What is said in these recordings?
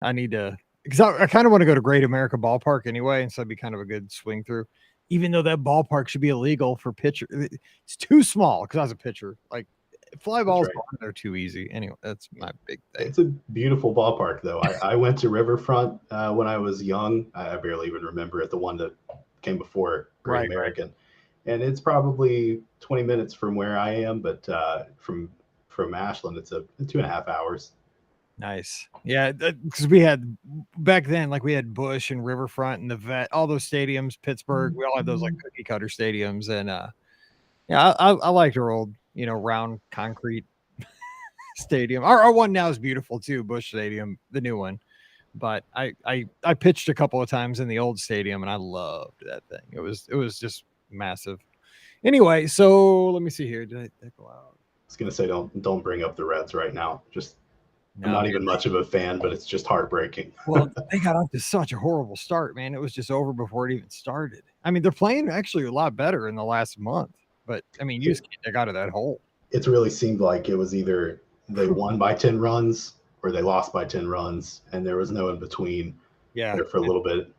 I need to, because I kind of want to go to Great America Ballpark anyway, and so it'd be kind of a good swing through. Even though that ballpark should be illegal for pitcher, it's too small because I was a pitcher. Like fly That's balls, right. they're too easy. Anyway, that's my big thing. It's a beautiful ballpark, though. I went to Riverfront when I was young. I barely even remember it, the one that came before Great Right, right. American, and it's probably 20 minutes from where I am, but from Ashland, it's a 2.5 hours. Nice. Yeah, because we had back then, like we had Bush and Riverfront and the Vet, all those stadiums, Pittsburgh. We all had those like cookie cutter stadiums, and yeah, I liked our old, round concrete stadium. Our one now is beautiful too, Bush Stadium, the new one. But I pitched a couple of times in the old stadium, and I loved that thing. It was just massive. Anyway, so let me see here. Did I go out? I was gonna say don't bring up the Reds right now. Just I'm No, not man. even much of a fan, but it's just heartbreaking. Well, they got off to such a horrible start, man. It was just over before it even started. I mean, they're playing actually a lot better in the last month, but I mean, you It, just can't dig out of that hole. it's really seemed like it was either they won by 10 runs or they lost by 10 runs, and there was no in between Yeah, there for a little bit.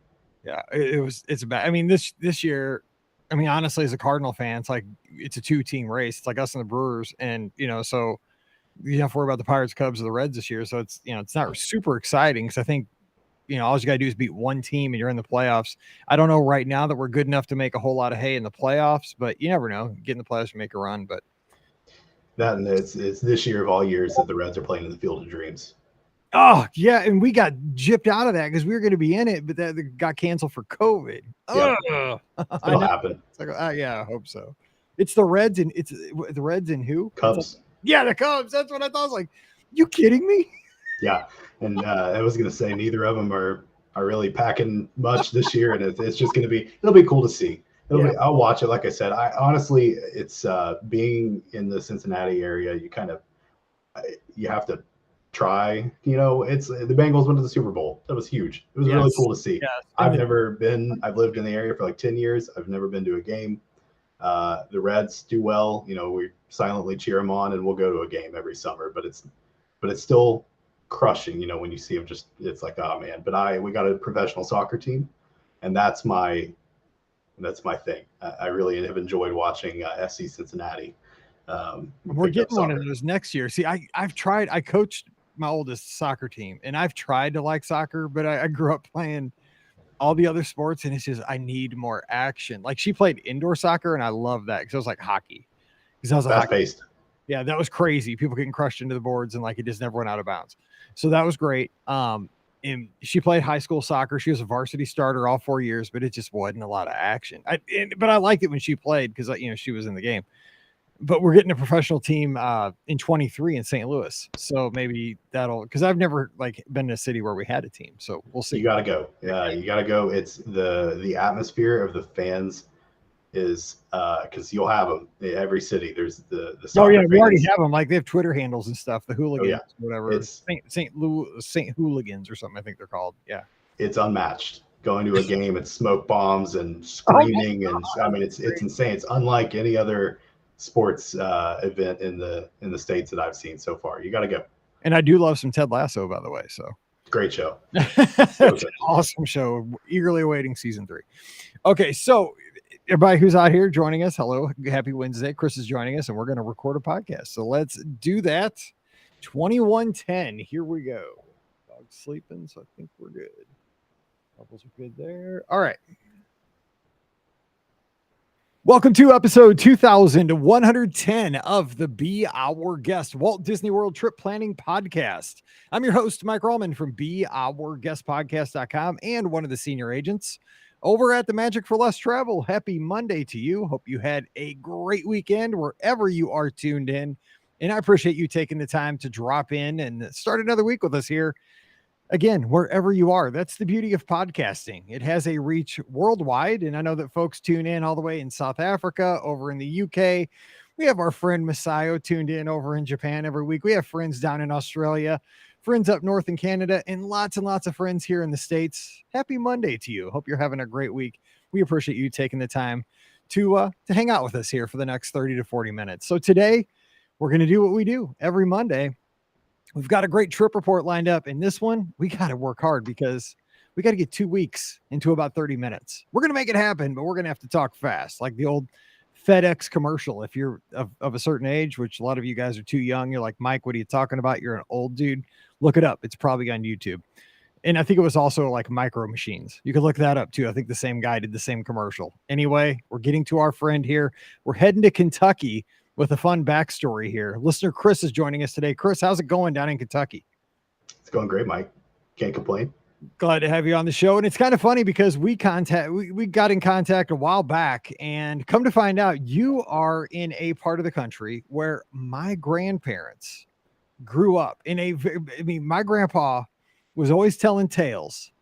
yeah. It's bad. I mean, this year, I mean, honestly, as a Cardinal fan, it's like it's a two-team race. It's like us and the Brewers, and so you have to worry about the Pirates, Cubs, or the Reds this year. So it's not super exciting because I think all you got to do is beat one team and you're in the playoffs. I don't know right now that we're good enough to make a whole lot of hay in the playoffs, but you never know. Get in the playoffs and make a run. But That and it's this year of all years that the Reds are playing in the Field of Dreams. oh yeah, and we got gypped out of that because we were going to be in it, but that got canceled for COVID. Yep, Ugh. I it'll know. happen. It's like, yeah, I hope so. It's the Reds and it's the Reds and who? It's like, Cubs. yeah, the Cubs. That's what I thought. I was like, you kidding me? Yeah, and I was gonna say neither of them are really packing much this year, and it's just gonna be it'll be cool to see. Yeah, I'll watch it. Like I said, I honestly, it's being in the Cincinnati area. You have to try. It's the Bengals went to the Super Bowl. That was huge. It was really yes, cool to see. yes. And I've never been. I've lived in the area for like 10 years. I've never been to a game. The Reds do well. We silently cheer them on, and we'll go to a game every summer. But it's still crushing. When you see them, it's like, oh man. But we got a professional soccer team, and that's my thing. I really have enjoyed watching SC Cincinnati. we're Picked up getting one of soccer. those next year. See, I've tried. I coached my oldest soccer team, and I've tried to like soccer, but I grew up playing all the other sports, and it's just I need more action. Like she played indoor soccer, and I love that because it was like hockey. Because I was a Fast hockey. paced. Yeah, that was crazy. People getting crushed into the boards, and like it just never went out of bounds. So that was great. And she played high school soccer. She was a varsity starter all 4 years, but it just wasn't a lot of action. But I liked it when she played because she was in the game. But we're getting a professional team in 23 in St. Louis, so maybe that'll because I've never like been in a city where we had a team, so we'll You see. got to go. Yeah, you got to go. It's the atmosphere of the fans is because you'll have them every city. There's the Oh yeah, soccer we already fans. have them. Like they have Twitter handles and stuff. The Oh yeah, hooligans, whatever, it's Saint Hooligans or something. I think they're called. Yeah. it's unmatched. Going to a game, it's smoke bombs and Oh, screaming, and I mean it's insane. It's unlike any other sports event in the states that I've seen so far. You got to go. and I do love some Ted Lasso, by the way. So Great show. that's So an good. awesome show. Eagerly awaiting season 3. Okay, so everybody who's out here joining us, hello, happy Wednesday. Chris is joining us, and we're going to record a podcast. So let's do that. 2110. Here we go. Dog's sleeping, so I think we're good. Bubbles are good there. All right. Welcome to episode 2110 of the Be Our Guest Walt Disney World Trip Planning Podcast. I'm your host, Mike Rallman from BeOurGuestPodcast.com and one of the senior agents over at the Magic for Less Travel. Happy Monday to you. Hope you had a great weekend wherever you are tuned in. And I appreciate you taking the time to drop in and start another week with us here. Again, wherever you are, that's the beauty of podcasting. It has a reach worldwide. And I know that folks tune in all the way in South Africa, over in the UK. We have our friend Masayo tuned in over in Japan every week. We have friends down in Australia, friends up north in Canada, and lots of friends here in the States. Happy Monday to you. Hope you're having a great week. We appreciate you taking the time to hang out with us here for the next 30 to 40 minutes. So today, we're going to do what we do every Monday. We've got a great trip report lined up. And this one, we got to work hard because we got to get 2 weeks into about 30 minutes. We're going to make it happen, but we're going to have to talk fast, like the old FedEx commercial. If you're of a certain age, which a lot of you guys are too young, you're like, Mike, what are you talking about? You're an old dude. Look it up. It's probably on YouTube. And I think it was also like Micro Machines. You could look that up too. I think the same guy did the same commercial. Anyway, we're getting to our friend here. We're heading to Kentucky with a fun backstory here. Listener Chris is joining us today. Chris, how's it going down in Kentucky? It's going great, Mike. Can't complain. Glad to have you on the show. And it's kind of funny because we got in contact a while back, and come to find out, you are in a part of the country where my grandparents grew up my grandpa was always telling tales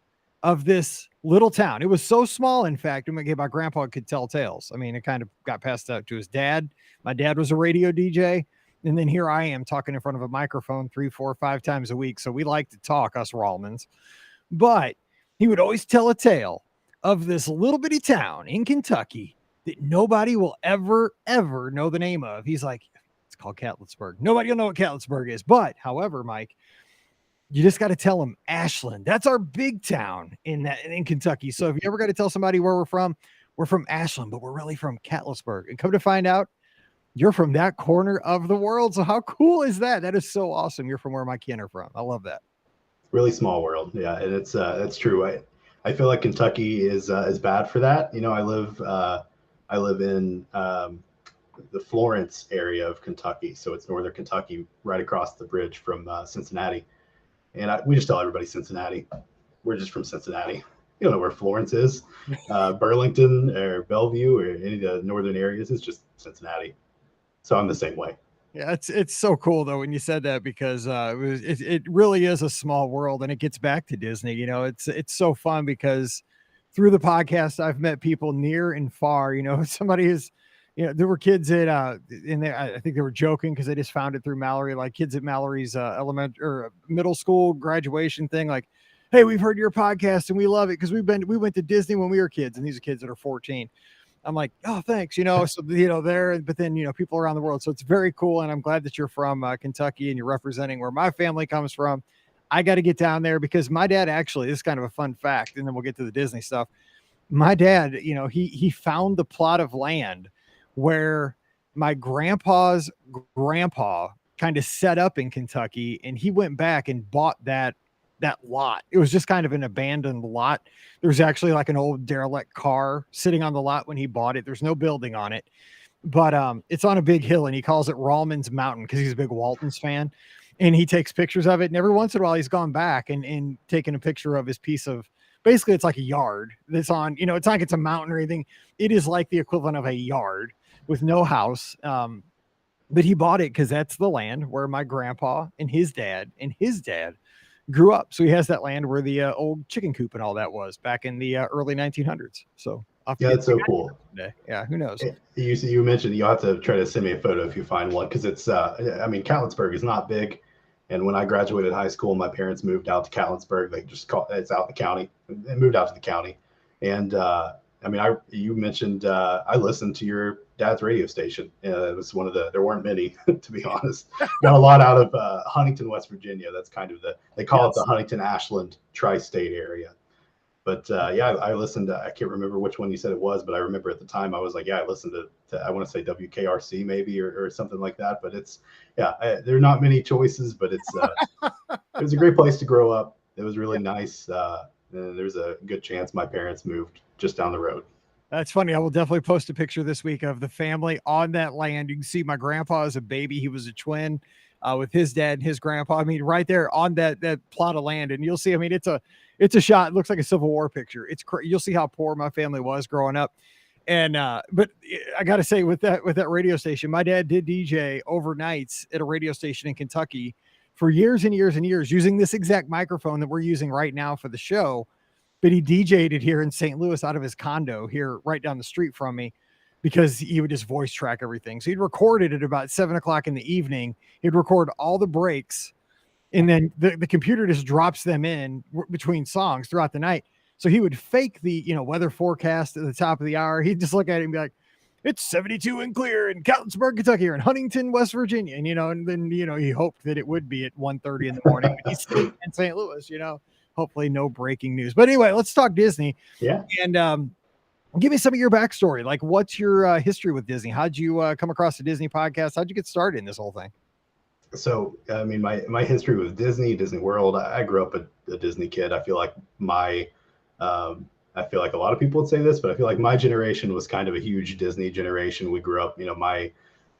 of this little town. It was so small, in fact, my grandpa could tell tales. I mean, it kind of got passed out to his dad. My dad was a radio DJ. And then here I am talking in front of a microphone 3, 4, 5 times a week. So we like to talk, us Rawlmans. But he would always tell a tale of this little bitty town in Kentucky that nobody will ever know the name of. He's like, it's called Catlettsburg. Nobody will know what Catlettsburg is. But, however, Mike, you just got to tell them Ashland. That's our big town in Kentucky. So if you ever got to tell somebody where we're from Ashland, but we're really from Catlettsburg. And come to find out, you're from that corner of the world. So how cool is that? That is so awesome. You're from where my kin are from. I love that. Really small world. Yeah. And it's, that's true. I feel like Kentucky is bad for that. You know, I live in, the Florence area of Kentucky. So it's Northern Kentucky, right across the bridge from Cincinnati. And we just tell everybody Cincinnati. We're just from Cincinnati. You don't know where Florence is, Burlington or Bellevue or any of the northern areas. It's just Cincinnati. So I'm the same way. Yeah, it's so cool though when you said that, because it really is a small world, and it gets back to Disney. You know, it's so fun because through the podcast I've met people near and far. You know, somebody is, you know, there were kids at in there. I think they were joking because they just found it through Mallory, like kids at Mallory's middle school graduation thing, like, hey, we've heard your podcast and we love it because we went to Disney when we were kids, and these are kids that are 14. I'm like, oh, thanks. You know, so, you know, there, but then, you know, people around the world. So it's very cool. And I'm glad that you're from Kentucky and you're representing where my family comes from. I got to get down there because my dad, actually, this is kind of a fun fact, and then we'll get to the Disney stuff. My dad, you know, he found the plot of land where my grandpa's grandpa kind of set up in Kentucky, and he went back and bought that lot. It was just kind of an abandoned lot. There's actually like an old derelict car sitting on the lot when he bought it. There's no building on it, but it's on a big hill, and he calls it Rawlman's Mountain because he's a big Waltons fan, and he takes pictures of it. And every once in a while he's gone back and taken a picture of his piece of, basically it's like a yard that's on, you know, it's not like it's a mountain or anything. It is like the equivalent of a yard with no house. But he bought it because that's the land where my grandpa and his dad grew up. So he has that land where the old chicken coop and all that was back in the early 1900s. So yeah, that's so cool. Yeah, who knows? You mentioned you'll have to try to send me a photo if you find one, because it's I mean, Catlettsburg is not big, and when I graduated high school, my parents moved out to Catlettsburg. They just call it's out in the county. They moved out to the county, and I mean, you mentioned I listened to your dad's radio station. It was one of there weren't many, to be honest. Got a lot out of Huntington, West Virginia. That's kind of they call it the Huntington Ashland tri-state area. But yeah, I listened to, I can't remember which one you said it was, but I remember at the time I was like, yeah, I listened to I want to say WKRC maybe or something like that. But it's, yeah, there are not many choices, but it was a great place to grow up. It was really nice. There's a good chance my parents moved just down the road. That's funny. I will definitely post a picture this week of the family on that land. You can see my grandpa as a baby. He was a twin with his dad and his grandpa. I mean, right there on that plot of land. And you'll see, I mean, it's a shot. It looks like a Civil War picture. You'll see how poor my family was growing up. And, but I got to say with that radio station, my dad did DJ overnights at a radio station in Kentucky for years and years and years using this exact microphone that we're using right now for the show. But he DJ'd it here in St. Louis out of his condo here right down the street from me, because he would just voice track everything. So he'd record it at about 7:00 in the evening. He'd record all the breaks, and then the computer just drops them in between songs throughout the night. So he would fake the, weather forecast at the top of the hour. He'd just look at it and be like, it's 72 and clear in Catonsburg, Kentucky, or in Huntington, West Virginia. And, and then, he hoped that it would be at 1:30 in the morning. But he's sitting in St. Louis, hopefully no breaking news. But anyway, let's talk Disney. Yeah. And give me some of your backstory. Like, what's your history with Disney? How'd you come across the Disney podcast? How'd you get started in this whole thing? So, I mean, my history with Disney World, I grew up a Disney kid. I feel like I feel like a lot of people would say this, but I feel like my generation was kind of a huge Disney generation. We grew up, my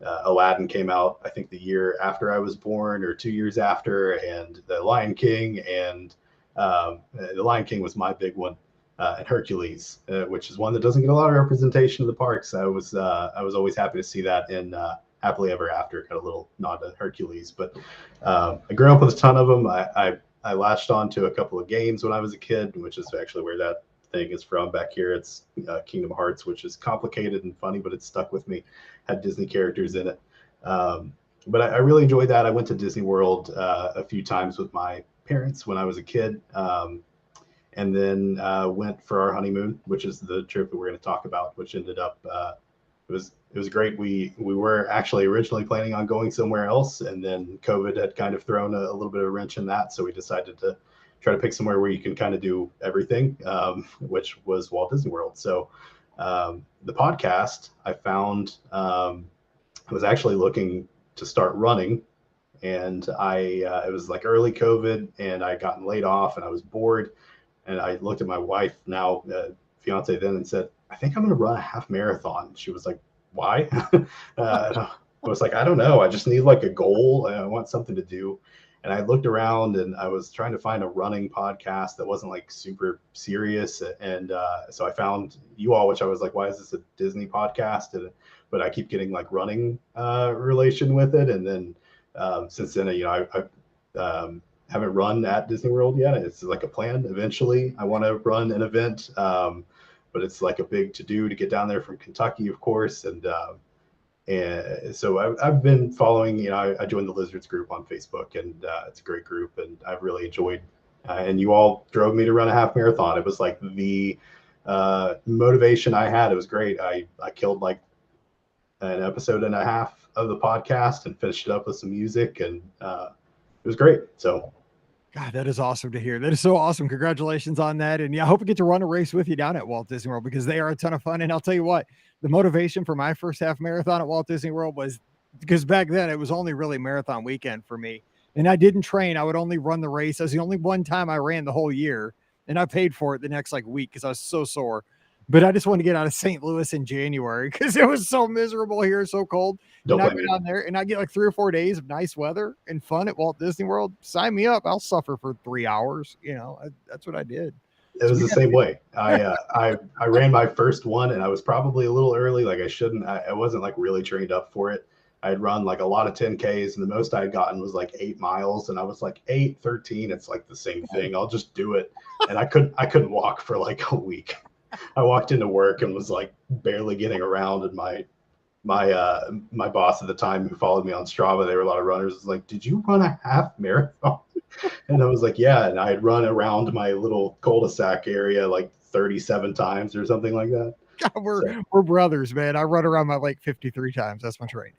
Aladdin came out, I think the year after I was born or 2 years after, and the Lion King, and the Lion King was my big one, and Hercules, which is one that doesn't get a lot of representation in the parks. I was always happy to see that in Happily Ever After, kind of a little nod to Hercules. But I grew up with a ton of them. I latched on to a couple of games when I was a kid, which is actually where that thing is from back here. It's Kingdom Hearts, which is complicated and funny, but it stuck with me. Had Disney characters in it. But I really enjoyed that. I went to Disney World a few times with my parents when I was a kid. And then went for our honeymoon, which is the trip that we're going to talk about, which ended up it was great. We were actually originally planning on going somewhere else, and then COVID had kind of thrown a little bit of a wrench in that. So we decided to try to pick somewhere where you can kind of do everything, which was Walt Disney World. So the podcast I found, I was actually looking to start running, and it was like early COVID, and I gotten laid off, and I was bored. And I looked at my wife, now fiance then, and said, I think I'm going to run a half marathon. She was like, why? I was like, I don't know. I just need like a goal. I want something to do. And I looked around, and I was trying to find a running podcast that wasn't like super serious. And so I found you all, which I was like, why is this a Disney podcast? But I keep getting like running relation with it. And then since then, I haven't run at Disney World yet. It's like a plan. Eventually, I want to run an event, but it's like a big to-do to get down there from Kentucky, of course. And so I've been following. I joined the Lizards group on Facebook, and it's a great group, and I've really enjoyed. And you all drove me to run a half marathon. It was like the motivation I had. It was great. I killed like an episode and a half of the podcast and finished it up with some music, and it was great. So. God, that is awesome to hear. That is so awesome. Congratulations on that. And yeah, I hope we get to run a race with you down at Walt Disney World, because they are a ton of fun. And I'll tell you what, the motivation for my first half marathon at Walt Disney World was because back then it was only really marathon weekend for me. And I didn't train. I would only run the race. That was the only one time I ran the whole year. And I paid for it the next week because I was so sore. But I just wanted to get out of St. Louis in January because it was so miserable here, so cold. And I go down there and I get like 3 or 4 days of nice weather and fun at Walt Disney World. Sign me up. I'll suffer for 3 hours. That's what I did. It was the same way. I ran my first one, and I was probably a little early. Like I wasn't like really trained up for it. I had run like a lot of 10Ks, and the most I had gotten was like 8 miles. And I was like 8, 13. It's like the same thing. I'll just do it. And I couldn't walk for like a week. I walked into work and was like barely getting around, and my boss at the time, who followed me on Strava, they were a lot of runners, was like, did you run a half marathon? And I was like, yeah. And I had run around my little cul-de-sac area like 37 times or something like that. God, we're brothers, man. I run around my lake 53 times. That's my train.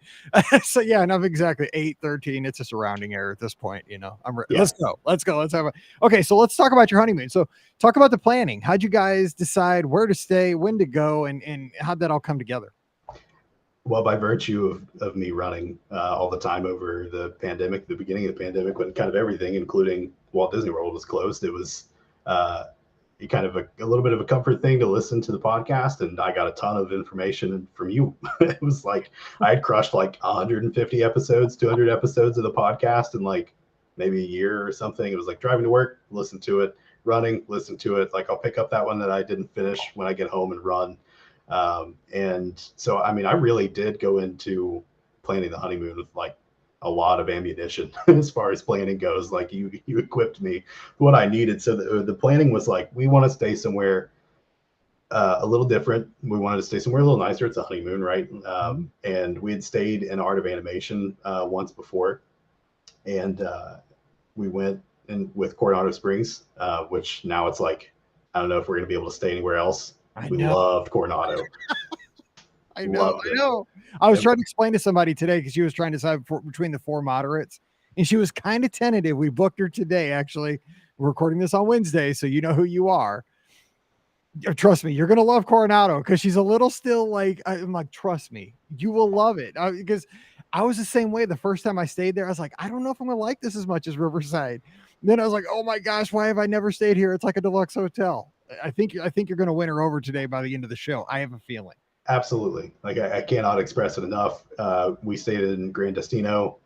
So yeah, and I'm exactly 8, 13. It's just a rounding error at this point. I'm ready. Yeah. Let's go. Okay. So let's talk about your honeymoon. So talk about the planning. How'd you guys decide where to stay, when to go, and how'd that all come together? Well, by virtue of me running all the time over the pandemic, the beginning of the pandemic, when kind of everything, including Walt Disney World, was closed, it was kind of a little bit of a comfort thing to listen to the podcast. And I got a ton of information from you. It was like I had crushed like 150 episodes, 200 episodes of the podcast in like maybe a year or something. It was like driving to work, listen to it, running, listen to it. Like I'll pick up that one that I didn't finish when I get home and run. And so, I mean, I really did go into planning the honeymoon with like a lot of ammunition as far as planning goes. Like you equipped me with what I needed. So the planning was like, we want to stay somewhere a little different. We wanted to stay somewhere a little nicer. It's a honeymoon, right? And we had stayed in Art of Animation once before, and we went in with Coronado Springs, which now it's like, I don't know if we're going to be able to stay anywhere else. We loved Coronado. I know. Loved I it. know. I was Yep. trying to explain to somebody today because she was trying to decide between the four moderates, and she was kind of tentative. We booked her today, actually. We're recording this on Wednesday, so you know who you are. Trust me, you're gonna love Coronado because she's a little still like I'm like, trust me, you will love it because I was the same way the first time I stayed there. I was like, I don't know if I'm gonna like this as much as Riverside. And then I was like, oh my gosh, why have I never stayed here? It's like a deluxe hotel. I think you're gonna win her over today by the end of the show. I have a feeling. Absolutely. Like I cannot express it enough. We stayed in Gran Destino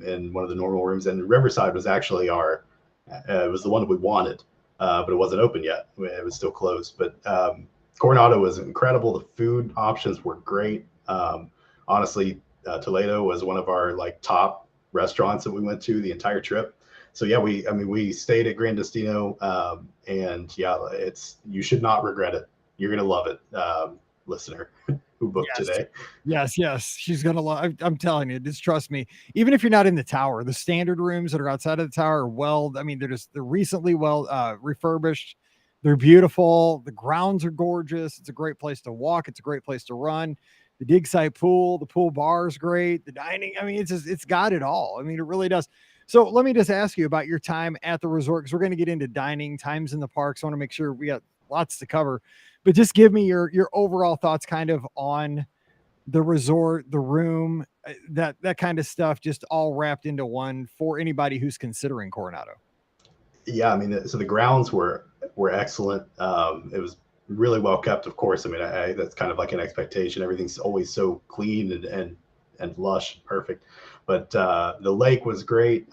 in one of the normal rooms, and Riverside was actually it was the one that we wanted, but it wasn't open yet. It was still closed. But Coronado was incredible. The food options were great. Honestly, Toledo was one of our like top restaurants that we went to the entire trip. So yeah, we stayed at Gran Destino, and yeah, you should not regret it. You're gonna love it. Listener who booked Yes. today. Yes. She's gonna love. I'm telling you, just trust me. Even if you're not in the tower, the standard rooms that are outside of the tower are well. I mean, they're recently well refurbished. They're beautiful. The grounds are gorgeous. It's a great place to walk. It's a great place to run. The dig site pool, the pool bar is great. The dining. I mean, it's got it all. I mean, it really does. So let me just ask you about your time at the resort because we're going to get into dining times in the parks. I want to make sure we got lots to cover, but just give me your overall thoughts kind of on the resort, the room, that kind of stuff, just all wrapped into one for anybody who's considering Coronado. Yeah, I mean, so the grounds were excellent. It was really well kept, of course. I mean, that's kind of like an expectation. Everything's always so clean and lush and perfect. But the lake was great.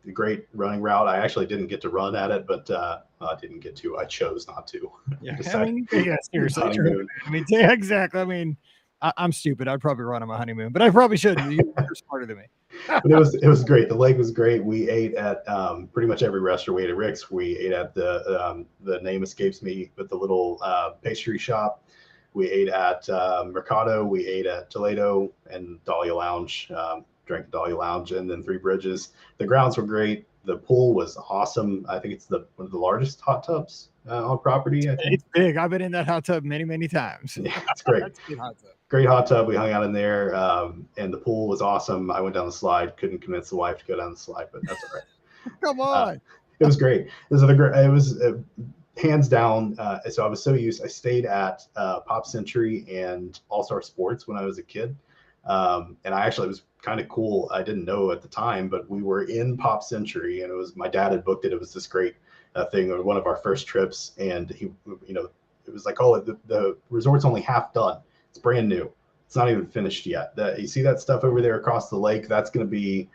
A great running route. I actually didn't get to run at it, but I didn't get to. I chose not to. Yeah, I Decided mean, yeah, seriously, true. honeymoon. I mean, yeah, exactly. I mean, I'm stupid. I'd probably run on my honeymoon, but I probably shouldn't. You're smarter than me. But it was great. The lake was great. We ate at pretty much every restaurant. We ate at Rick's. We ate at the name escapes me, but the little pastry shop. We ate at Mercado. We ate at Toledo and Dahlia Lounge. Drank at Dahlia Lounge, and then Three Bridges. The grounds were great. The pool was awesome. I think it's one of the largest hot tubs on property. I think It's big. I've been in that hot tub many times. yeah, it's great. That's a good hot tub. Great hot tub. We hung out in there, and the pool was awesome. I went down the slide. Couldn't convince the wife to go down the slide, but that's all right. Come on. It was great. It was hands down. So I was so used. I stayed at Pop Century and All Star Sports when I was a kid, and I actually, it was kind of cool. I didn't know at the time, but we were in Pop Century, and it was my dad had booked it. It was this great thing. It was one of our first trips, and it was like, oh, the resort's only half done. It's brand new. It's not even finished yet. You see that stuff over there across the lake? That's going to be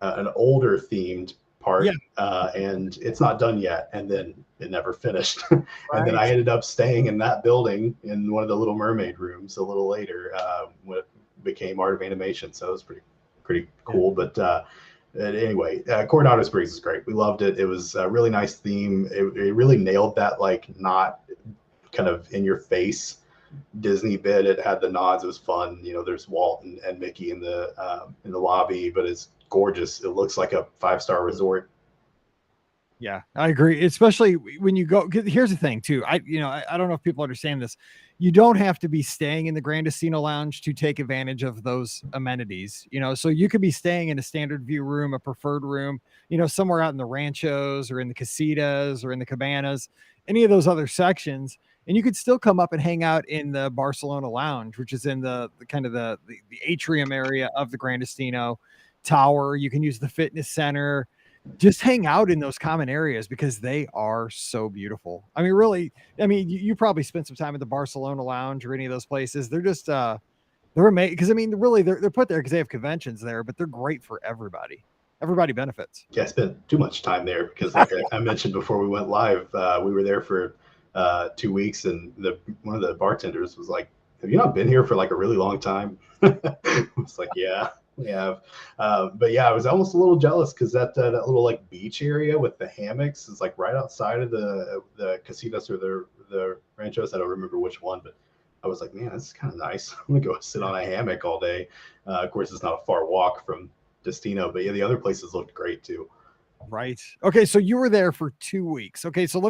an older themed park, Yeah. and it's not done yet. And then it never finished. And then I Right. ended up staying in that building in one of the Little Mermaid rooms a little later when it became Art of Animation. So it was pretty cool. But anyway, Coronado Springs is great. We loved it. It was a really nice theme. It really nailed that like not kind of in your face Disney bit. It had the nods. It was fun. There's Walt and Mickey in the lobby, but it's gorgeous. It looks like a 5-star resort. Yeah, I agree. Especially when you go. 'Cause here's the thing, too. I don't know if people understand this. You don't have to be staying in the Grand Casino Lounge to take advantage of those amenities. So you could be staying in a standard view room, a preferred room. Somewhere out in the ranchos or in the casitas or in the cabanas, any of those other sections, and you could still come up and hang out in the Barcelona Lounge, which is in the kind of the atrium area of the Grand Casino Tower. You can use the fitness center, just hang out in those common areas because they are so beautiful. I mean, really, you probably spent some time at the Barcelona Lounge or any of those places. They're just they're amazing because really they're put there because they have conventions there, but they're great for everybody. Everybody benefits. Yeah, I spent too much time there because, like I mentioned before we went live, we were there for 2 weeks, and one of the bartenders was like, "Have you not been here for like a really long time?" I was like, "Yeah, we have." But yeah, I was almost a little jealous because that little like beach area with the hammocks is like right outside of the casitas or the ranchos. I don't remember which one, but I was like, man, this is kind of nice. I'm gonna go sit on a hammock all day. Of course, it's not a far walk from Destino, but yeah, the other places looked great too. Right. Okay. So you were there for 2 weeks. Okay. So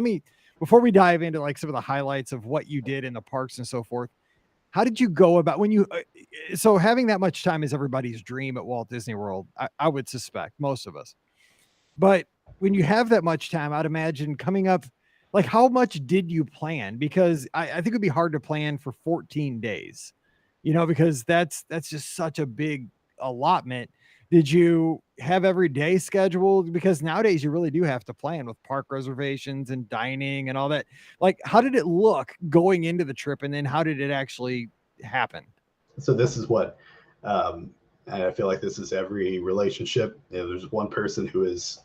before we dive into like some of the highlights of what you did in the parks and so forth, how did you go about when you, so having that much time is everybody's dream at Walt Disney World, I would suspect, most of us. But when you have that much time, I'd imagine coming up, like how much did you plan? Because I think it'd be hard to plan for 14 days, because that's just such a big allotment. Did you have every day scheduled? Because nowadays you really do have to plan with park reservations and dining and all that. Like, how did it look going into the trip, and then how did it actually happen? So this is what, and I feel like this is every relationship. There's one person who is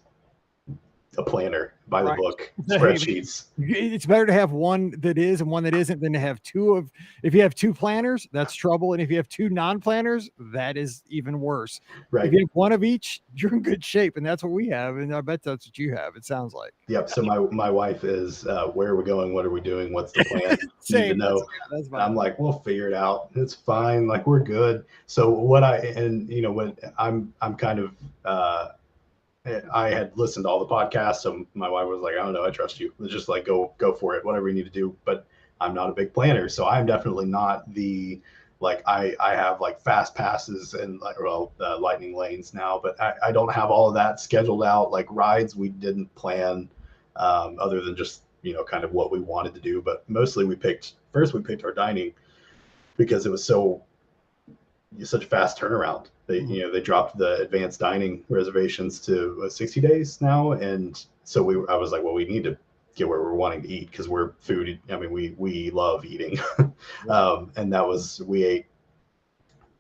a planner by the Right. book, Hey, spreadsheets. it's better to have one that is and one that isn't than to have two of. If you have two planners, that's trouble, and if you have two non-planners, that is even worse. If Right. you have one of each, you're in good shape, and that's what we have, and I bet that's what you have. It sounds like. Yep. So my wife is, where are we going? What are we doing? What's the plan? Need to Same. know. That's And I'm fine. like, we'll figure it out. It's fine. Like we're good. So when I'm kind of, I had listened to all the podcasts. So my wife was like, I don't know, I trust you. Let's just like go for it, whatever you need to do. But I'm not a big planner, so I'm definitely not the like I have like fast passes and like lightning lanes now, but I don't have all of that scheduled out. Like rides, we didn't plan, other than just kind of what we wanted to do. But mostly we picked our dining because it was such a fast turnaround. They dropped the advanced dining reservations to 60 days now, and so I was like, well, we need to get where we're wanting to eat because we're food. I mean, we love eating, and that was we ate.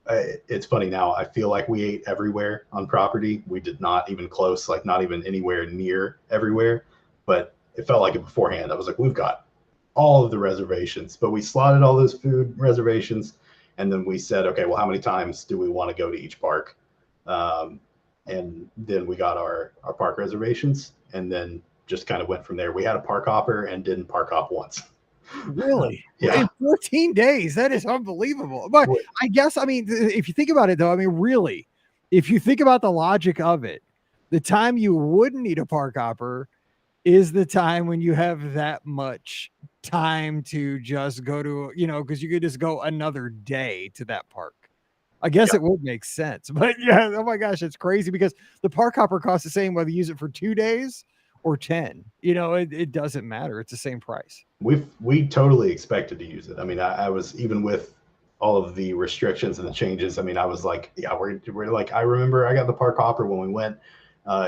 It's funny now. I feel like we ate everywhere on property. We did not even close, like not even anywhere near everywhere, but it felt like it beforehand. I was like, we've got all of the reservations, but we slotted all those food reservations. And then we said, okay, well, how many times do we want to go to each park? Um, and then we got our park reservations and then just kind of went from there. We had a park hopper and didn't park hop once. Really? Yeah. In 14 days? That is unbelievable. But I guess, I mean, if you think about it, though, I mean, really, if you think about the logic of it, the time you wouldn't need a park hopper is the time when you have that much time to just go to, because you could just go another day to that park. I guess Yeah. it would make sense. But yeah, oh my gosh, it's crazy because the park hopper costs the same whether you use it for 2 days or 10. It doesn't matter. It's the same price. We totally expected to use it. I mean, I was even with all of the restrictions and the changes. I mean, I was like, yeah, we're like, I remember I got the park hopper when we went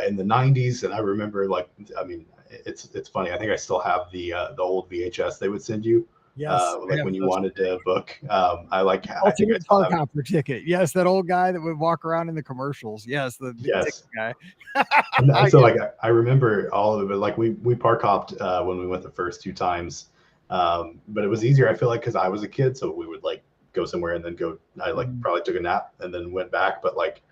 in the 90s, and I remember like, I mean, it's funny. I think I still have the old VHS they would send you, Yes, I like have when you those wanted to book. I think I ultimate still park have it. hopper ticket. Yes, that old guy that would walk around in the commercials. Yes, the ticket Yes. guy. And so like I remember all of it. Like we park hopped when we went the first two times, but it was easier. I feel like because I was a kid, so we would like go somewhere and then go. I like probably took a nap and then went back. But like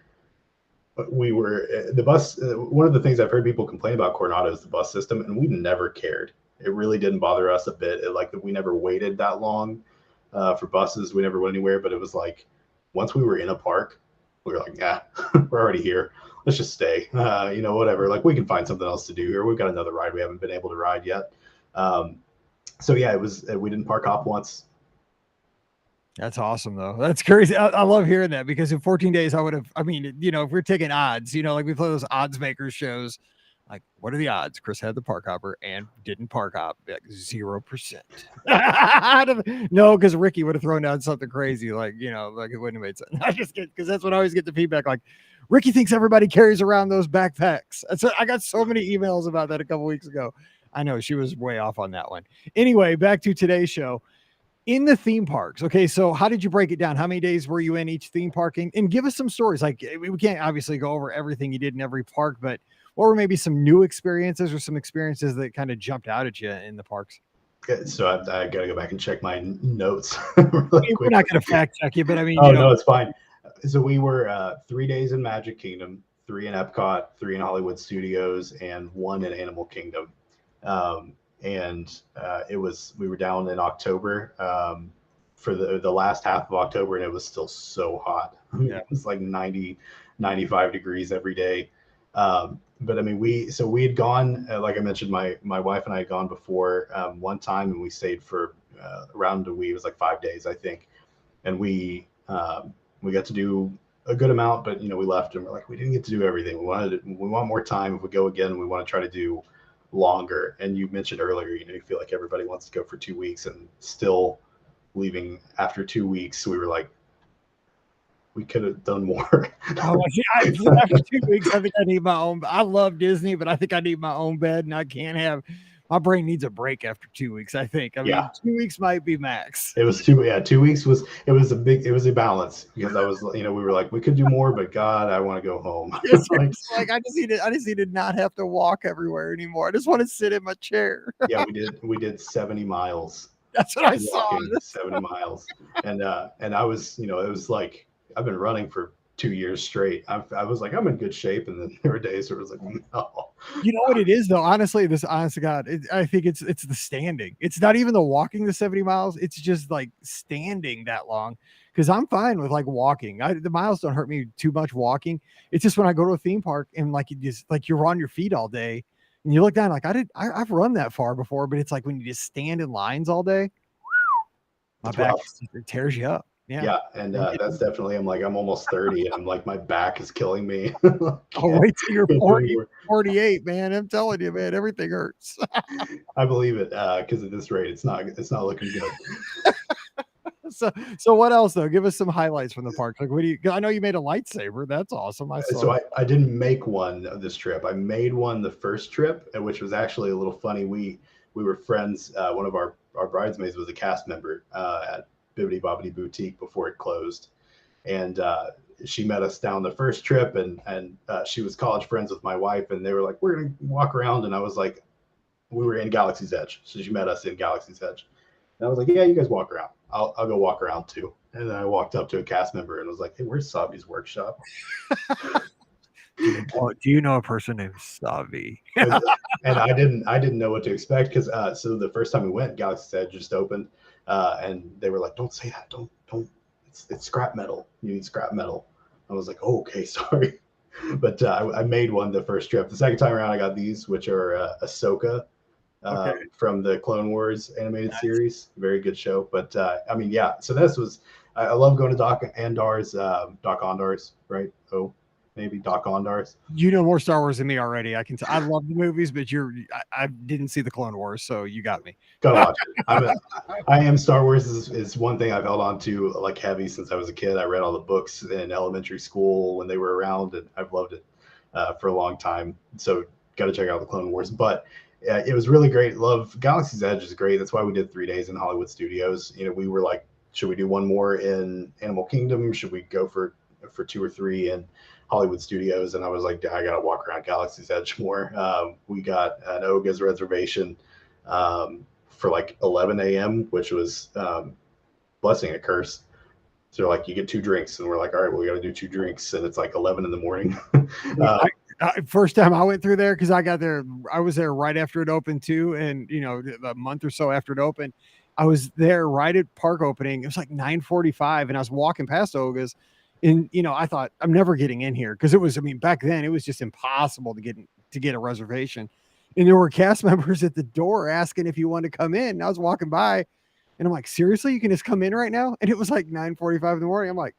we were the bus. One of the things I've heard people complain about Coronado is the bus system, and we never cared. It really didn't bother us a bit. Like we never waited that long for buses. We never went anywhere. But it was like once we were in a park, we were like, yeah, we're already here. Let's just stay. Whatever. Like we can find something else to do here. We've got another ride we haven't been able to ride yet. So yeah, it was. We didn't park hop once. That's awesome, though. That's crazy. I love hearing that because in 14 days, I would have. I mean, if we're taking odds, like we play those odds makers shows, like what are the odds? Chris had the park hopper and didn't park hop. Like 0%. No, because Ricky would have thrown down something crazy, like like it wouldn't have made sense. I just get because that's what I always get the feedback. Like Ricky thinks everybody carries around those backpacks. I got so many emails about that a couple weeks ago. I know she was way off on that one. Anyway, back to today's show. In the theme parks. Okay, so how did you break it down? How many days were you in each theme park? And give us some stories. Like we can't obviously go over everything you did in every park, but what were maybe some new experiences or some experiences that kind of jumped out at you in the parks? So I got to go back and check my notes really We're quick. not going to fact check you, but I mean, Oh no, it's fine. So we were 3 days in Magic Kingdom, 3 in Epcot, 3 in Hollywood Studios, and 1 in Animal Kingdom. And we were down in October for the last half of October, and it was still so hot. I mean, It was like 90, 95 degrees every day. But I mean, we had gone, like I mentioned, my wife and I had gone before one time, and we stayed for around a week. It was like 5 days, I think. and we got to do a good amount, but we left and we're like, we didn't get to do everything. We want more time. If we go again, we want to try to do longer. And you mentioned earlier, you feel like everybody wants to go for 2 weeks, and still leaving after 2 weeks, we were like, we could have done more. After 2 weeks, I think I need my own. I love Disney, but I think I need my own bed, and I can't have. My brain needs a break after 2 weeks. I think. I mean, 2 weeks might be max. It was 2 weeks it was a balance, because I was, we were like, we could do more, but God, I want to go home. Like I just need to not have to walk everywhere anymore. I just want to sit in my chair. Yeah, we did 70 miles. That's what I saw. 70 miles, and I was, it was like, I've been running for 2 years straight. I was like, I'm in good shape, and then there were days where it was like, no. You know what it is though? Honestly, honest to God, I think it's the standing. It's not even the walking the 70 miles. It's just like standing that long. Because I'm fine with like walking. The miles don't hurt me too much walking. It's just when I go to a theme park and like you're on your feet all day, and you look down like I've run that far before, but it's like when you just stand in lines all day, my back it tears you up. Yeah, and that's definitely, I'm almost 30, and I'm like, my back is killing me. Oh, wait till you're 40, 48, man. I'm telling you, man, everything hurts. I believe it, because at this rate, it's not looking good. So what else though? Give us some highlights from the park. Like, I know you made a lightsaber. That's awesome. So I didn't make one of this trip. I made one the first trip, which was actually a little funny. We were friends. One of our bridesmaids was a cast member at Bibbidi Bobbidi Boutique before it closed, and she met us down the first trip, and she was college friends with my wife, and they were like, we're gonna walk around, and I was like, we were in Galaxy's Edge, so she met us in Galaxy's Edge, and I was like, yeah, you guys walk around, I'll go walk around too. And then I walked up to a cast member and was like, hey, where's Savi's workshop? Do you know a person named Savi? And I didn't know what to expect, because so the first time we went, Galaxy's Edge just opened, and they were like, don't say that, don't, it's scrap metal, you need scrap metal. I was like, oh, okay, sorry. But I made one the first trip. The second time around, I got these, which are Ahsoka from the Clone Wars animated series. Very good show. But I mean, yeah, so this was, I love going to Doc Ondar's, right? Oh, maybe Doc Ondar's. You know more Star Wars than me already. I can tell. I love the movies, but I didn't see the Clone Wars, so you got me. Gotta watch it. I am Star Wars is one thing I've held on to like heavy since I was a kid. I read all the books in elementary school when they were around, and I've loved it for a long time. So got to check out the Clone Wars. But it was really great. Love Galaxy's Edge is great. That's why we did 3 days in Hollywood Studios. We were like, should we do one more in Animal Kingdom? Should we go for 2 or 3 in Hollywood Studios? And I was like, I gotta walk around Galaxy's Edge more. We got an Oga's reservation for like 11 a.m., which was blessing and a curse. So like, you get 2 drinks, and we're like, all right, well, we got to do 2 drinks, and it's like 11 in the morning. First time I went through there, because I was there right after it opened too, and a month or so after it opened, I was there right at park opening. It was like 9:45, and I was walking past Oga's, and I thought, I'm never getting in here, because it was, I mean, back then it was just impossible to get a reservation, and there were cast members at the door asking if you wanted to come in. And I was walking by, and I'm like, seriously, you can just come in right now? And it was like 9:45 in the morning. I'm like,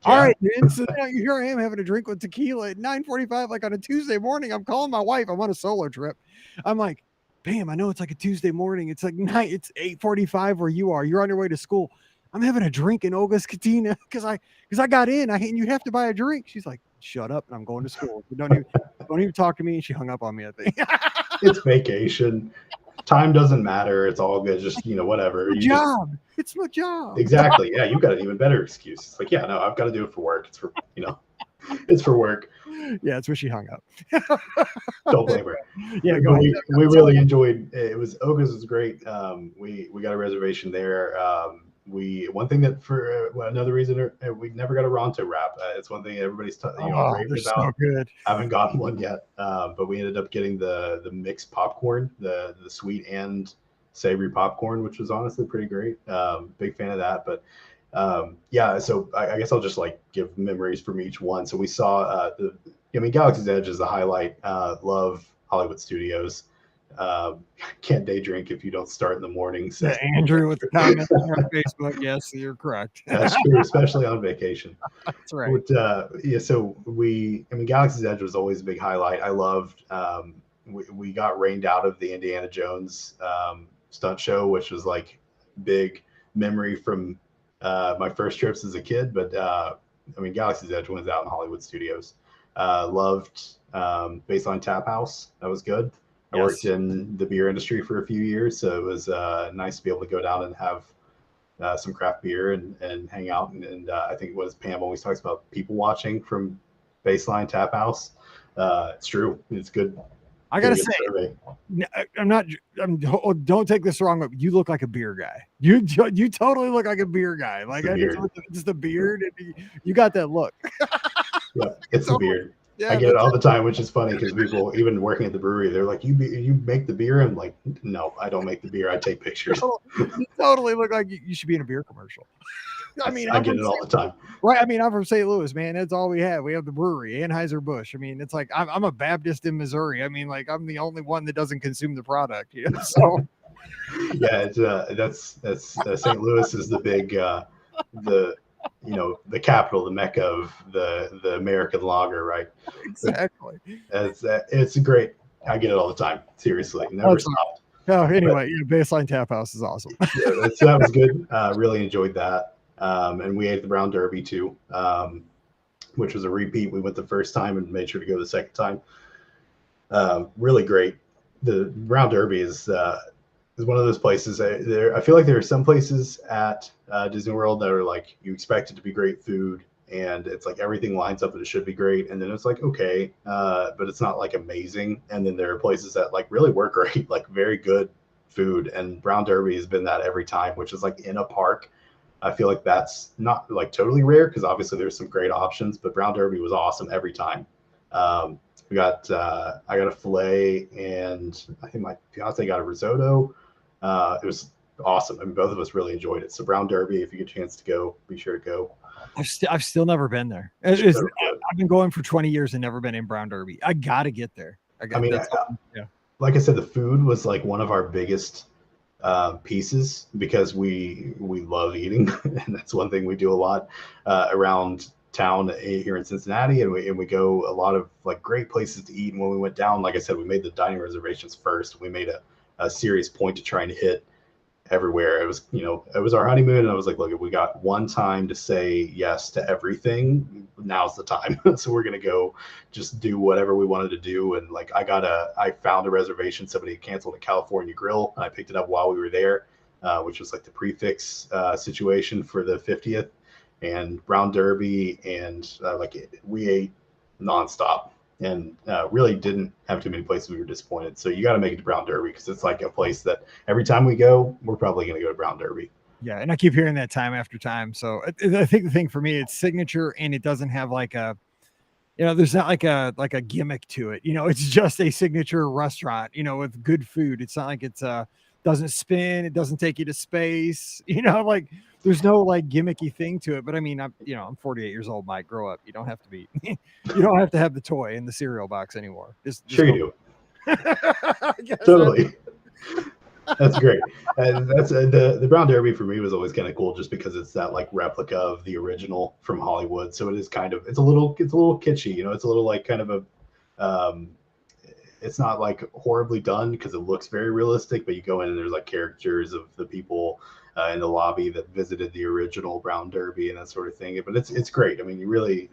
all right, man. So here I am having a drink with tequila at 9:45, like on a Tuesday morning. I'm calling my wife. I'm on a solo trip. I'm like, bam, I know it's like a Tuesday morning. It's like it's 8:45 where you are. You're on your way to school. I'm having a drink in Oga's Cantina because I got in. And you have to buy a drink. She's like, shut up, and I'm going to school. Don't even talk to me. And she hung up on me, I think. It's vacation. Time doesn't matter. It's all good. Just, whatever. It's my job. Exactly. Yeah, you've got an even better excuse. It's like, yeah, no, I've got to do it for work. It's for, it's for work. Yeah, it's where she hung up. Don't blame her. Yeah, we really enjoyed it. Oga's was great. We got a reservation there. One thing that for another reason we never got a Ronto wrap. It's one thing everybody's raving about. So good. I haven't gotten one yet, but we ended up getting the mixed popcorn, the sweet and savory popcorn, which was honestly pretty great. Big fan of that. But yeah, so I guess I'll just like give memories from each one. So we saw Galaxy's Edge is the highlight. Love Hollywood Studios. can't day drink if you don't start in the morning. So Yeah, Andrew with the comment on Facebook. Yes, you're correct. that's true, especially on vacation. That's right. But yeah, so Galaxy's Edge was always a big highlight. I loved. We got rained out of the Indiana Jones stunt show, which was like big memory from my first trips as a kid. But Galaxy's Edge wins out in Hollywood Studios. Loved Baseline Tap House. That was good. I worked in the beer industry for a few years, so it was nice to be able to go down and have some craft beer and hang out. And I think it was Pam always talks about people watching from Baseline Tap House. It's true. It's good. I gotta say, don't take this wrong. You look like a beer guy. You totally look like a beer guy. Like just the beard. And you got that look. Yeah, it's the beard. Yeah, I get it all the time, which is funny because people, even working at the brewery, they're like, "You make the beer?" I'm like, "No, I don't make the beer. I take pictures." You totally look like you should be in a beer commercial. I get it all the time. Right. I'm from St. Louis, man. That's all we have. We have the brewery, Anheuser-Busch. It's like I'm a Baptist in Missouri. I'm the only one that doesn't consume the product. So yeah, that's St. Louis is the big the capital, the mecca of the American lager, right? Exactly. It's great. I get it all the time. Seriously, never stopped. Oh, anyway, Baseline Tap House is awesome. Yeah, that was good. Really enjoyed that. And we ate the Brown Derby too, which was a repeat. We went the first time and made sure to go the second time. Really great. The Brown Derby is one of those places. I feel like there are some places at Disney World that are like you expect it to be great food, and it's like everything lines up and it should be great, and then it's like okay, but it's not like amazing. And then there are places that like really work great, like very good food. And Brown Derby has been that every time, which is like in a park. I feel like that's not like totally rare because obviously there's some great options, but Brown Derby was awesome every time. I got a filet, and I think my fiance got a risotto. It was awesome. Both of us really enjoyed it. So Brown Derby, if you get a chance to go, be sure to go. I've still never been there. I've been going for 20 years and never been in Brown Derby. I got to get there. Like I said, the food was like one of our biggest pieces because we love eating, and that's one thing we do a lot around town here in Cincinnati, and we go a lot of like great places to eat. And when we went down, like I said, we made the dining reservations first. We made a serious point to try and hit everywhere. It was our honeymoon, and I was like, look, if we got one time to say yes to everything, now's the time. So we're gonna go just do whatever we wanted to do. And like I found a reservation. Somebody canceled a California Grill, and I picked it up while we were there, which was like the prefix situation for the 50th. And Brown Derby, and we ate nonstop, and really didn't have too many places we were disappointed. So you got to make it to Brown Derby because it's like a place that every time we go, we're probably going to go to Brown Derby. Yeah, and I keep hearing that time after time. So I think the thing for me, it's signature, and it doesn't have like a, there's not like a gimmick to it. It's just a signature restaurant, with good food. It's not like it's doesn't spin, it doesn't take you to space. Like there's no like gimmicky thing to it. But I'm 48 years old, Mike. Grow up. You don't have to be. You don't have to have the toy in the cereal box anymore. Sure you do. Totally. That's great. And that's the Brown Derby for me was always kind of cool just because it's that like replica of the original from Hollywood. So it is it's a little kitschy. It's a little like kind of a it's not like horribly done because it looks very realistic, but you go in and there's like characters of the people in the lobby that visited the original Brown Derby and that sort of thing. But it's great. You really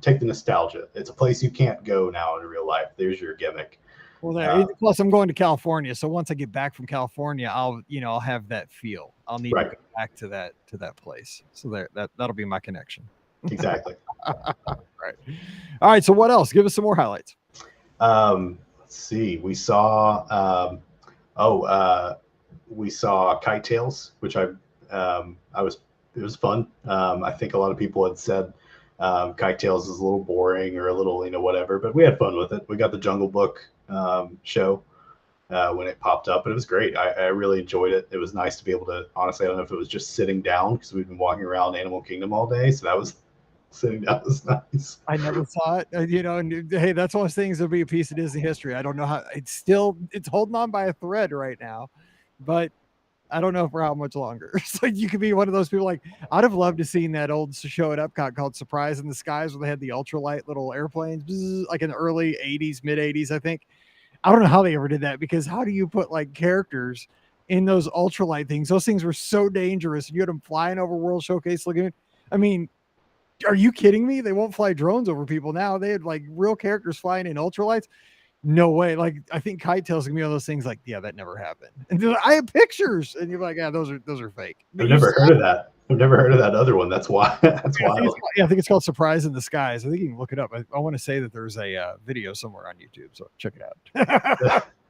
take the nostalgia. It's a place you can't go now in real life. There's your gimmick. Well, plus I'm going to California, so once I get back from California, I'll have that feel. I'll need to go back to that place. So that'll be my connection. Exactly. Right. All right. So what else? Give us some more highlights. Let's see. We saw we saw Kite Tails, which it was fun. I think a lot of people had said Kite Tails is a little boring or a little whatever, but we had fun with it. We got the Jungle Book show when it popped up, and it was great. I really enjoyed it. It was nice to be able to, honestly, I don't know if it was just sitting down because we've been walking around Animal Kingdom all day, so that was sitting down was nice. I never saw it, and hey, that's one of those things that'll be a piece of Disney history. I don't know how it's holding on by a thread right now, but I don't know for how much longer. So you could be one of those people like, I'd have loved to seen that old show at Epcot called Surprise in the Skies where they had the ultralight little airplanes, like in the early 80s, mid 80s, I think. I don't know how they ever did that because how do you put like characters in those ultralight things? Those things were so dangerous. You had them flying over World Showcase Lagoon. I mean, are you kidding me? They won't fly drones over people now. They had like real characters flying in ultralights. No way. Like I think Kite Tail's gonna be one of those things like, yeah, that never happened. And like, I have pictures, and you're like, yeah, those are fake. But I've never heard of that. I've never heard of that other one. That's why. That's wild. I think it's called Surprise in the Skies. I think you can look it up. I want to say that there's a video somewhere on YouTube, so check it out.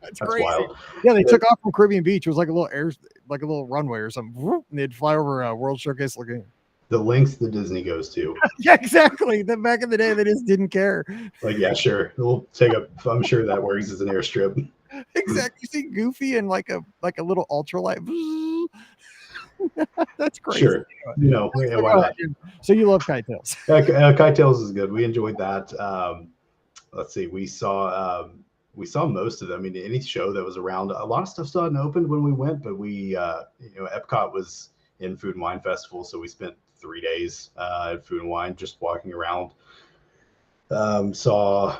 That's crazy. Wild. Yeah, they took off from Caribbean Beach. It was like a little runway or something, and they'd fly over World Showcase Lagoon. The lengths that Disney goes to. Yeah, exactly. Then back in the day, they just didn't care. Like, yeah, sure. We'll take I'm sure that works as an airstrip. Exactly. You see Goofy and like a little ultralight. That's crazy. Sure. Why not? So you love Kite Tails. Kite Tails is good. We enjoyed that. Let's see. We saw most of them. I mean, any show that was around, a lot of stuff still hadn't opened when we went, but we, Epcot was in Food and Wine Festival, so we spent 3 days at Food and Wine just walking around. Saw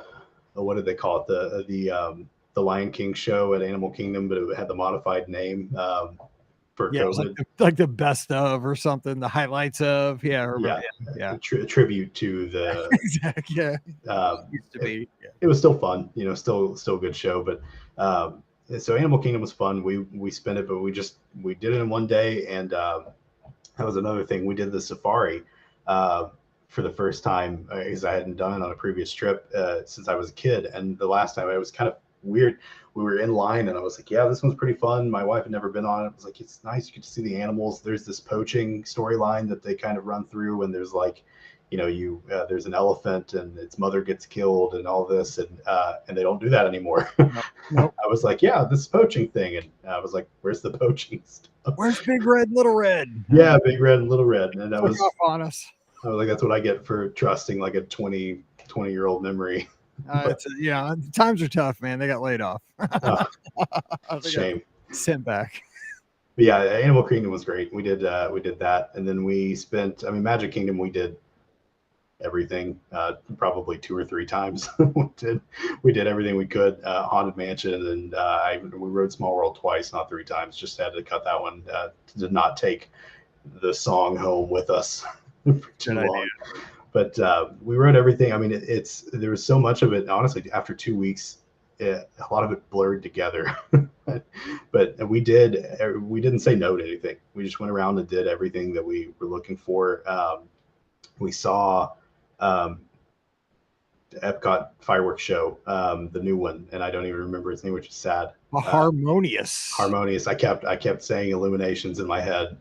what did they call it? The Lion King show at Animal Kingdom, but it had the modified name for COVID. It was like the best of or something, the highlights of a tribute to the exactly used to be. It was still fun, still a good show, but so Animal Kingdom was fun. We spent it, but we did it in one day, and that was another thing. We did the safari for the first time because I hadn't done it on a previous trip since I was a kid, and the last time it was kind of weird. We were in line, and I was like, "Yeah, this one's pretty fun." My wife had never been on it. I was like, "It's nice. You get to see the animals." There's this poaching storyline that they kind of run through, and there's like, there's an elephant and its mother gets killed and all this, and they don't do that anymore. Nope. I was like, yeah, this poaching thing, and I was like, where's the poaching stuff? Where's Big Red and Little Red? Yeah, Big Red and Little Red, and that was on us. I was like, that's what I get for trusting like a 20-year-old memory. Times are tough, man. They got laid off. Shame. Sent back. But yeah, Animal Kingdom was great. We did that, and then we spent. Magic Kingdom we did everything probably 2 or 3 times. we did everything we could. Haunted Mansion, and we rode Small World twice, not 3 times. Just had to cut that one. Did not take the song home with us for too long. But we rode everything. I mean, there was so much of it. Honestly, after 2 weeks, a lot of it blurred together. But we didn't say no to anything. We just went around and did everything that we were looking for. We saw the Epcot fireworks show, the new one, and I don't even remember its name, which is sad. Harmonious. I kept saying Illuminations in my head.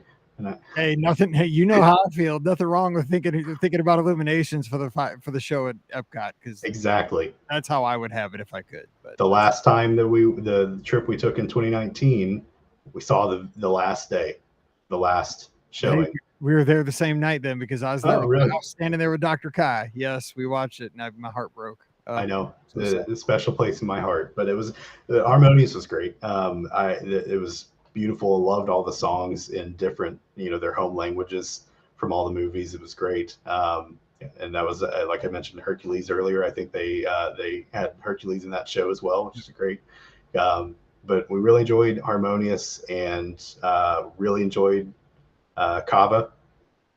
Hey, nothing. Hey, you know how I feel. Nothing wrong with thinking about Illuminations for the show at Epcot, because exactly that's how I would have it if I could. But the last time that the trip we took in 2019, we saw the last day, the last showing. We were there the same night then, because I was there. Really? I was standing there with Dr. Kai. Yes, we watched it, and my heart broke. I know, the special place in my heart. But it was Harmonious was great. It was beautiful. Loved all the songs in different, their home languages from all the movies. It was great. And that was like I mentioned Hercules earlier. I think they had Hercules in that show as well, which is great. But we really enjoyed Harmonious, and really enjoyed Cava.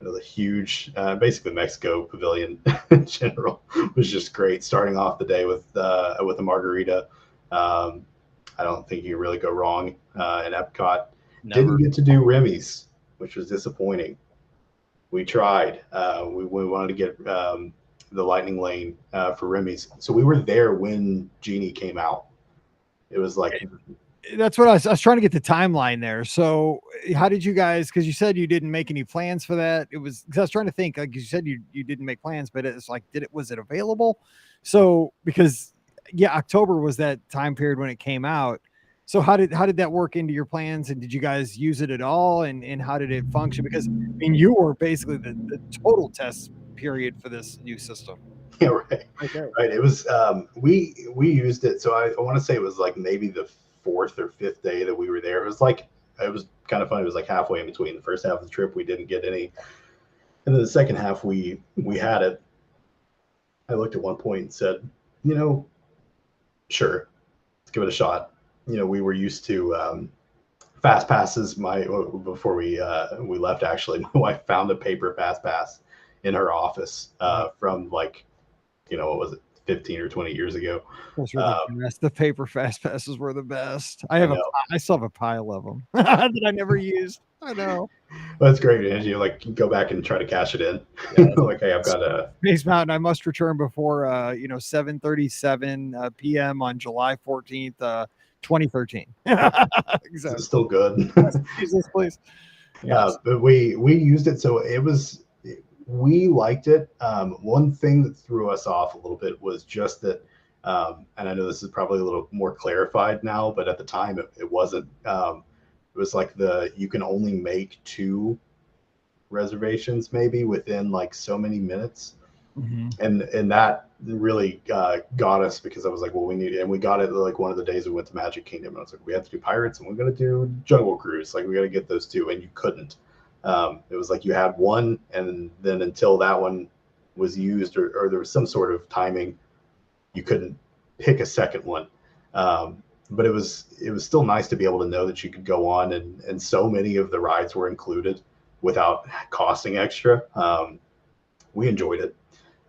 The huge, basically Mexico pavilion in general was just great. Starting off the day with a margarita. I don't think you can really go wrong in Epcot. Never. Didn't get to do Remy's, which was disappointing. We tried. We wanted to get the Lightning Lane for Remy's. So we were there when Genie came out. It was like... That's what I was trying to get the timeline there. So how did you guys, because you said you didn't make any plans for that. It was, because I was trying to think, like you said, you didn't make plans, but it's like, was it available? So, because October was that time period when it came out. So how did that work into your plans, and did you guys use it at all? And how did it function? Because I mean, you were basically the total test period for this new system. Yeah, right. Okay. Right. It was we used it. So I want to say it was like maybe the fourth or fifth day that we were there. It was kind of funny. It was like halfway in between. The first half of the trip we didn't get any, and then the second half we had it. I looked at one point and said, you know, sure, let's give it a shot. You know, we were used to fast passes. Before we left, actually, my wife found a paper fast pass in her office from like, you know, what was it, 15 or 20 years ago. Those were the best. The paper fast passes were the best. I still have a pile of them that I never used. I know. That's great. And you like go back and try to cash it in. Yeah. Like, hey, I've got a Space Mountain. I must return before 7:37 p.m. on July 14th, 2013. Exactly. It's still good. Jesus, please. Yes. But we used it, so we liked it. One thing that threw us off a little bit was just that, and I know this is probably a little more clarified now, but at the time it wasn't. It was like you can only make 2 reservations maybe within like so many minutes. And that really got us, because I was like, well, we got it like one of the days we went to Magic Kingdom, and I was like, we have to do Pirates and we're going to do Jungle Cruise. Like, we got to get those 2, and you couldn't. It was like you had one, and then until that one was used or there was some sort of timing, you couldn't pick a second one. But it was still nice to be able to know that you could go on, and so many of the rides were included without costing extra. We enjoyed it.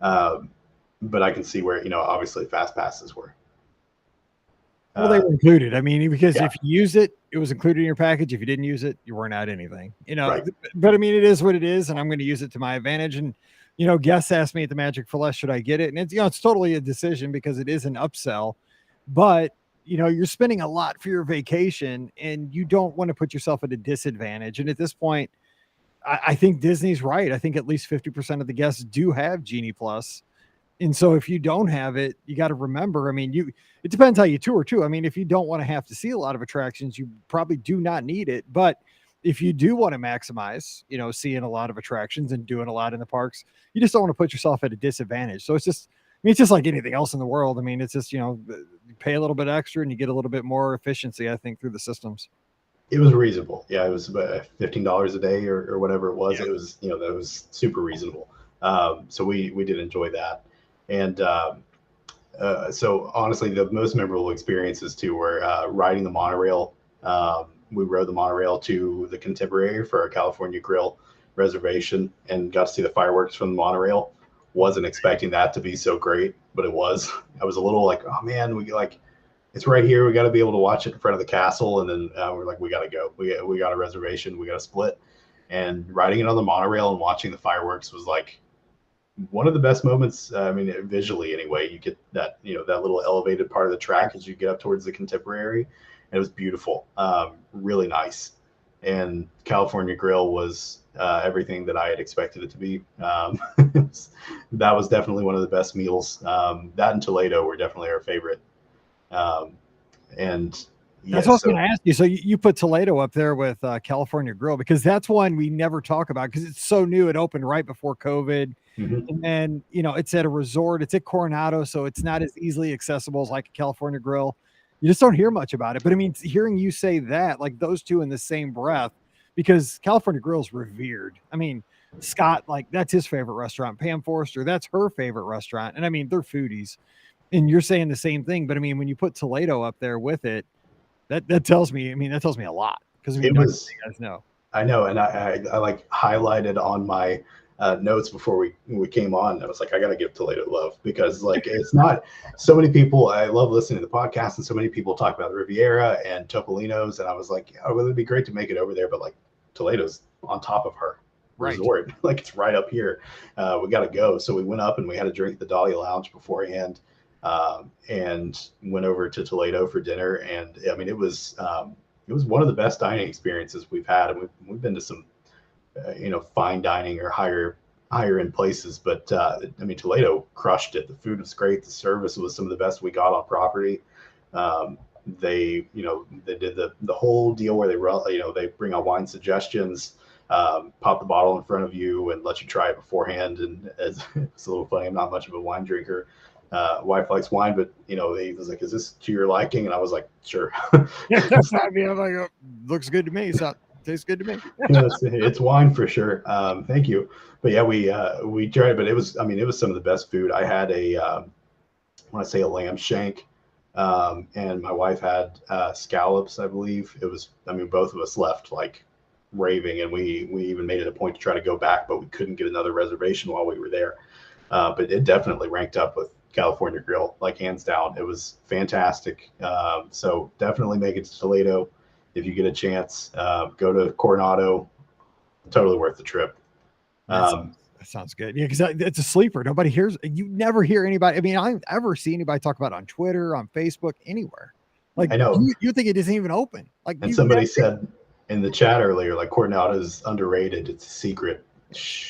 But I can see where, obviously fast passes were. Well, they were included. I mean, because if you use it, it was included in your package. If you didn't use it, you weren't out anything, Right. But I mean, it is what it is, and I'm going to use it to my advantage. And, guests asked me at the Magic for Less, should I get it? And it's, it's totally a decision because it is an upsell, but you're spending a lot for your vacation and you don't want to put yourself at a disadvantage. And at this point, I think Disney's right. I think at least 50% of the guests do have Genie Plus. And so if you don't have it, you got to remember, I mean, it depends how you tour too. I mean, if you don't want to have to see a lot of attractions, you probably do not need it. But if you do want to maximize, seeing a lot of attractions and doing a lot in the parks, you just don't want to put yourself at a disadvantage. So it's just, it's just like anything else in the world. I mean, it's just, you pay a little bit extra and you get a little bit more efficiency, I think, through the systems. It was reasonable. Yeah, it was about $15 a day or whatever it was. Yeah. It was, that was super reasonable. So we did enjoy that. And so honestly, the most memorable experiences too were riding the monorail. We rode the monorail to the Contemporary for our California Grill reservation and got to see the fireworks from the monorail. Wasn't expecting that to be so great, but it was. I was a little like, oh man, it's right here. We got to be able to watch it in front of the castle. And then we're like, we got to go. We got a reservation. We got to split. And riding it on the monorail and watching the fireworks was like one of the best moments. I mean, visually anyway, you get that, that little elevated part of the track as you get up towards the Contemporary. And it was beautiful, really nice. And California Grill was everything that I had expected it to be. That was definitely one of the best meals. That and Toledo were definitely our favorite. And that's what I was going to ask you. So you put Toledo up there with California Grill, because that's one we never talk about because it's so new. It opened right before COVID. Mm-hmm. And then, it's at a resort. It's at Coronado, so it's not as easily accessible as like a California Grill. You just don't hear much about it. But I mean, hearing you say that, like those two in the same breath, because California Grill's revered. I mean, Scott, like that's his favorite restaurant. Pam Forrester, that's her favorite restaurant. And I mean, they're foodies. And you're saying the same thing. But I mean, when you put Toledo up there with it, that tells me a lot. Because you guys know. I know. And I like highlighted on my notes before we came on. I was like, I got to give Toledo love because like, it's not so many people. I love listening to the podcast and so many people talk about the Riviera and Topolino's. And I was like, oh, well, it'd be great to make it over there. But like Toledo's on top of her resort. Like it's right up here. We got to go. So we went up and we had a drink at the Dahlia Lounge beforehand and went over to Toledo for dinner. And I mean, it was one of the best dining experiences we've had. And we've been to some fine dining or higher end places, but I mean, Toledo crushed it. The food was great. The service was some of the best we got on property. They did the whole deal where they bring out wine suggestions. pop the bottle in front of you and let you try it beforehand. And as it's a little funny, I'm not much of a wine drinker. Wife likes wine, but he was like, "Is this to your liking?" And I was like, "Sure." That's not me. I'm like, looks good to me. So tastes good to me. It's wine for sure. Thank you. But yeah, we tried, but it was some of the best food. I had I want to say a lamb shank, and my wife had scallops, I believe. Both of us left like raving, and we even made it a point to try to go back, but we couldn't get another reservation while we were there. But it definitely ranked up with California Grill, like hands down. It was fantastic. So definitely make it to Toledo if you get a chance. Go to Coronado. Totally worth the trip. That sounds good. Yeah, because it's a sleeper. Nobody hears. You never hear anybody. I mean, I don't ever see anybody talk about it on Twitter, on Facebook, anywhere. Like I know you think it isn't even open. Like, and somebody said in the chat earlier, like Coronado is underrated. It's a secret.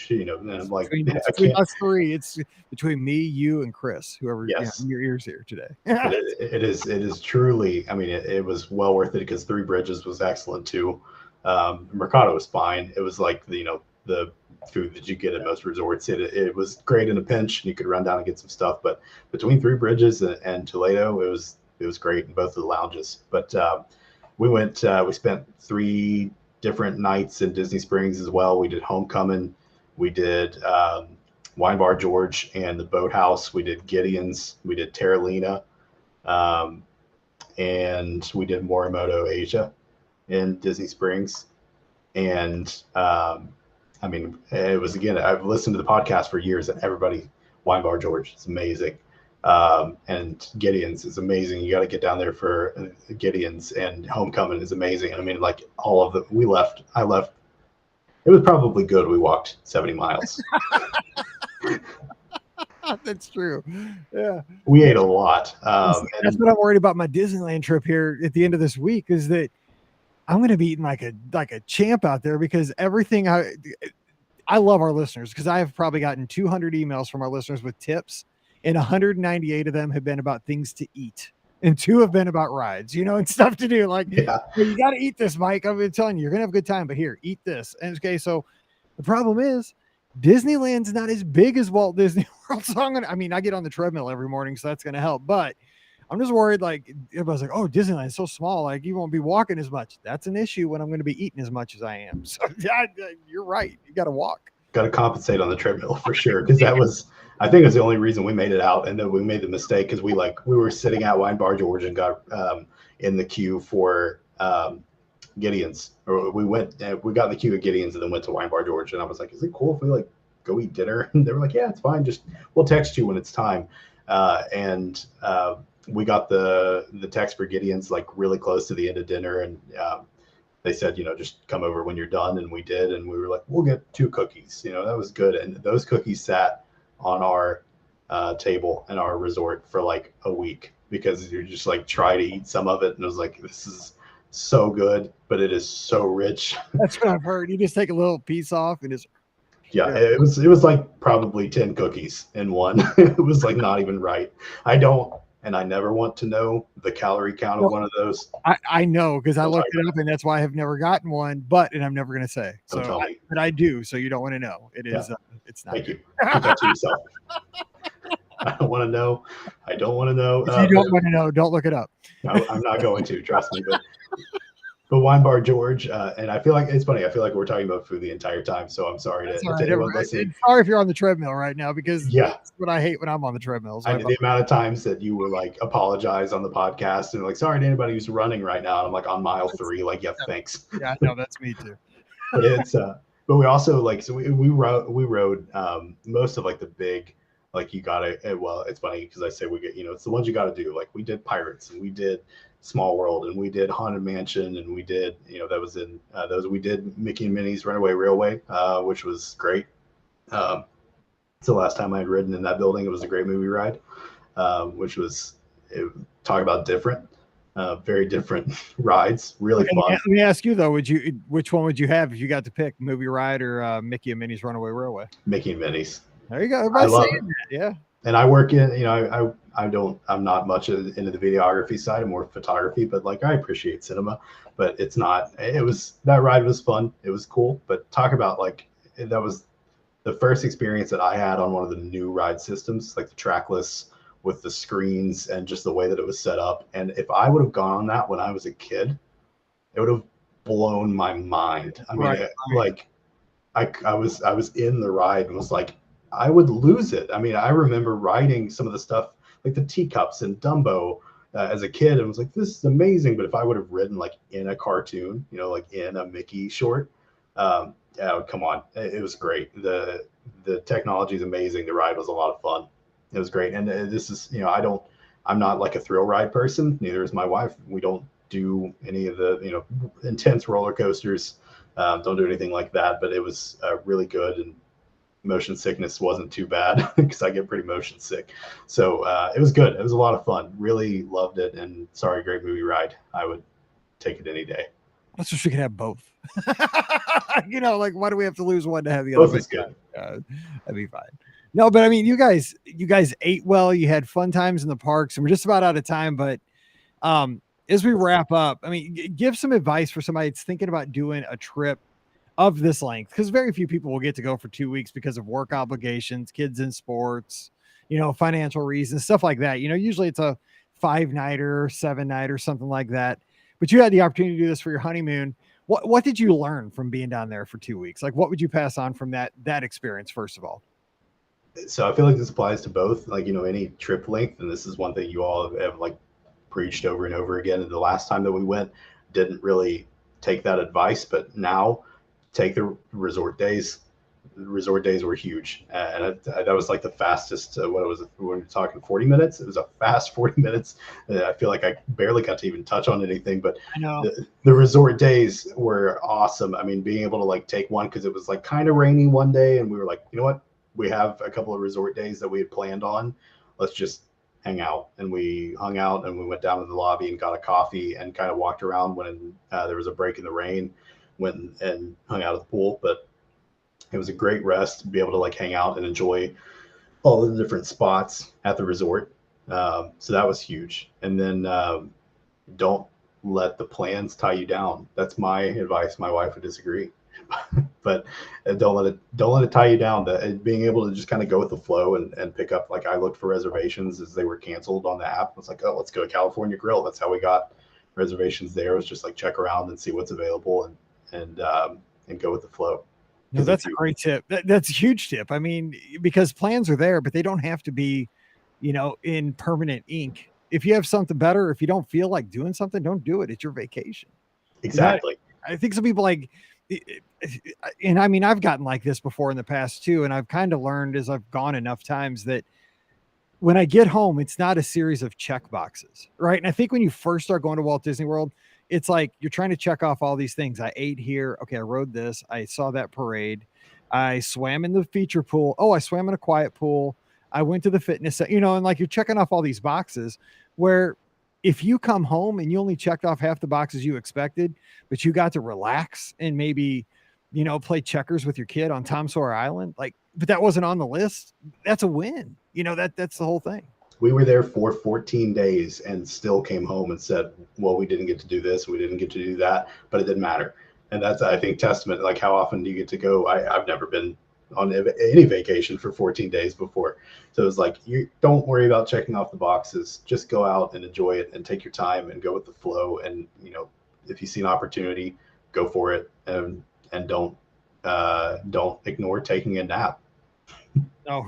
And I'm like, between us three, it's between me, you, and Chris, whoever in your ears here today. it is truly. I mean, it was well worth it because Three Bridges was excellent too. Mercado was fine. It was like the food that you get at most resorts. It was great in a pinch, and you could run down and get some stuff. But between Three Bridges and Toledo, it was great in both of the lounges. But we went. We spent 3 different nights in Disney Springs as well. We did Homecoming, we did Wine Bar George and the Boathouse. We did Gideon's, we did Terralina, and we did Morimoto Asia in Disney Springs. And it was, again, I've listened to the podcast for years, and everybody, Wine Bar George is amazing. And Gideon's is amazing. You got to get down there for Gideon's, and Homecoming is amazing. I mean, like all of them, I left. It was probably good. We walked 70 miles. That's true. Yeah. We ate a lot. That's what I'm worried about my Disneyland trip here at the end of this week, is that I'm going to be eating like a champ out there, because everything I love our listeners, because I have probably gotten 200 emails from our listeners with tips, and 198 of them have been about things to eat, and 2 have been about rides, and stuff to do. Like, hey, you got to eat this, Mike. I've been telling you, you're going to have a good time, but here, eat this. And okay, so the problem is Disneyland's not as big as Walt Disney World. So I get on the treadmill every morning, so that's going to help. But I'm just worried, like, everybody's like, oh, Disneyland's so small, like you won't be walking as much. That's an issue when I'm going to be eating as much as I am. So yeah, you're right. You got to walk. Got to compensate on the treadmill for sure, because I think it's the only reason we made it out. And then we made the mistake because we were sitting at Wine Bar George and got in the queue for Gideon's, or we got in the queue at Gideon's and then went to Wine Bar George. And I was like, is it cool if we go eat dinner? And they were like, yeah, it's fine. Just we'll text you when it's time. And we got the text for Gideon's really close to the end of dinner, and they said, just come over when you're done, and we did, and we were like, we'll get 2 cookies. That was good, and those cookies sat on our table in our resort for a week, because you're just try to eat some of it, and it was like, this is so good, but it is so rich. That's what I've heard. You just take a little piece off and just. Yeah, it was probably 10 cookies in one. It was not even right. And I never want to know the calorie count of one of those. I know, because I looked it up, and that's why I have never gotten one. And I'm never going to say. But I do. So you don't want to know. It is. It's not. Thank you. Keep that to yourself. I don't want to know. I don't want to know. If you don't want to know, don't look it up. I'm not going to. Trust me. But Wine Bar George, and I feel like it's funny. I feel like we're talking about food the entire time, so I'm sorry to anyone listening. Sorry if you're on the treadmill right now, because that's what I hate when I'm on the treadmill. I mean, the amount of times that you were apologize on the podcast and sorry to anybody who's running right now. And I'm on mile 3, thanks. Yeah, no, that's me too. But it's but we also so we rode most of the big, you gotta, well, it's funny because I say we get, it's the ones you gotta do. We did Pirates, and we did Small World, and we did Haunted Mansion, and we did, that was in we did Mickey and Minnie's Runaway Railway, which was great. It's the last time I had ridden in that building. It was a great movie ride, which was, talk about different, very different rides, really fun. Let me ask you though, which one would you have if you got to pick, movie ride or Mickey and Minnie's Runaway Railway? Mickey and Minnie's. There you go. Everybody's saying that. Yeah. And I work in, I'm not much into the videography side. I'm more photography, but like I appreciate cinema, but it's not. That ride was fun. It was cool, but talk about like that was the first experience that I had on one of the new ride systems, like the trackless with the screens and just the way that it was set up. And if I would have gone on that when I was a kid, it would have blown my mind. I mean, Right. like I was in the ride and was like, I would lose it. I mean, I remember riding some of the stuff like the teacups and Dumbo as a kid, and was like, this is amazing. But if I would have ridden like in a cartoon, you know, like in a Mickey short, yeah, come on, it was great. The technology is amazing. The ride was a lot of fun. It was great, and this is, you know, I'm not like a thrill ride person. Neither is my wife. We don't do any of the, you know, intense roller coasters. Don't do anything like that. But it was really good, and motion sickness wasn't too bad because I get pretty motion sick. So it was good. It was a lot of fun. Really loved it. And sorry, great movie ride. I would take it any day. Let's just we can have both. You know, like why do we have to lose one to have the other? Both is good. That'd be fine. No, but I mean, you guys ate well. You had fun times in the parks, and we're just about out of time. But as we wrap up, I mean, give some advice for somebody that's thinking about doing a trip of this length, because very few people will get to go for 2 weeks because of work obligations, kids in sports, you know, financial reasons, stuff like that. You know, usually it's a 5-nighter, 7-nighter, something like that. But you had the opportunity to do this for your honeymoon. What did you learn from being down there for 2 weeks? Like, what would you pass on from that experience, first of all? So I feel like this applies to both, like, you know, any trip length. And this is one thing you all have like preached over and over again. And the last time that we went, didn't really take that advice, but now take the resort days. The resort days were huge, and that was like the fastest. What was it? We were talking 40 minutes. It was a fast 40 minutes. I feel like I barely got to even touch on anything, but I know. The resort days were awesome. I mean, being able to like take one, because it was like kind of rainy one day, and we were like, you know what? We have a couple of resort days that we had planned on. Let's just hang out. And we hung out, and we went down to the lobby and got a coffee and kind of walked around when there was a break in the rain. Went and hung out at the pool, but it was a great rest to be able to like hang out and enjoy all the different spots at the resort. So that was huge. And then don't let the plans tie you down. That's my advice. My wife would disagree, but don't let it tie you down. Being able to just kind of go with the flow and pick up. Like I looked for reservations as they were canceled on the app. It's like, oh, let's go to California Grill. That's how we got reservations there. It was just like check around and see what's available and go with the flow. No, that's a great tip. That's a huge tip. I mean, because plans are there, but they don't have to be, you know, in permanent ink. If you have something better, if you don't feel like doing something, don't do it. It's your vacation. Exactly. I think some people like, and I mean, I've gotten like this before in the past too. And I've kind of learned as I've gone enough times that when I get home, it's not a series of check boxes, right? And I think when you first start going to Walt Disney World, it's like you're trying to check off all these things. I ate here. Okay, I rode this. I saw that parade. I swam in the feature pool. Oh, I swam in a quiet pool. I went to the fitness, you know, and like you're checking off all these boxes where if you come home and you only checked off half the boxes you expected, but you got to relax and maybe, you know, play checkers with your kid on Tom Sawyer Island, like, but that wasn't on the list. That's a win. You know, that's the whole thing. We were there for 14 days and still came home and said, well, we didn't get to do this. We didn't get to do that, but it didn't matter. And that's, I think, testament. Like, how often do you get to go? I've never been on any vacation for 14 days before. So it's like, you don't worry about checking off the boxes. Just go out and enjoy it and take your time and go with the flow. And, you know, if you see an opportunity, go for it, and don't ignore taking a nap. No,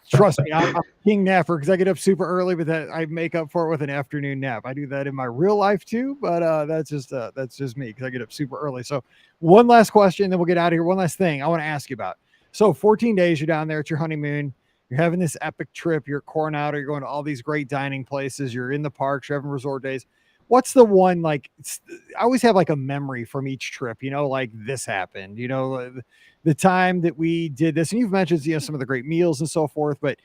trust me, I'm a king napper because I get up super early, but that I make up for it with an afternoon nap. I do that in my real life too, but that's just me because I get up super early. So one last question, then we'll get out of here. One last thing I want to ask you about. So 14 days, you're down there, it's your honeymoon. You're having this epic trip. You're at Coronado. You're going to all these great dining places. You're in the parks. You're having resort days. What's the one, like, I always have like a memory from each trip, you know, like this happened, you know, the time that we did this, and you've mentioned, you know, some of the great meals and so forth, but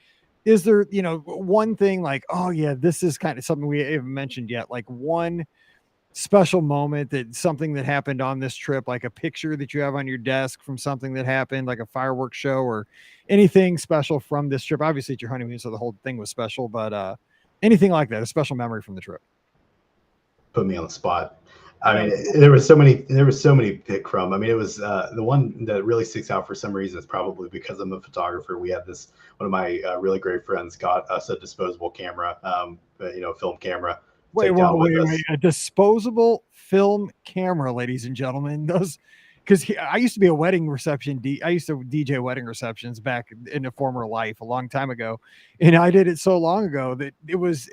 is there, you know, one thing like, oh yeah, this is kind of something we haven't mentioned yet, like one special moment, that something that happened on this trip, like a picture that you have on your desk from something that happened, like a fireworks show or anything special from this trip? Obviously it's your honeymoon, so the whole thing was special, but anything like that, a special memory from the trip. Put me on the spot. I mean, there were so many to pick from. I mean, it was the one that really sticks out for some reason is probably because I'm a photographer. We had this, one of my really great friends got us a disposable camera, film camera. Wait, a disposable film camera, ladies and gentlemen. Those, because I used to be a wedding reception. I used to DJ wedding receptions back in a former life a long time ago, and I did it so long ago that it was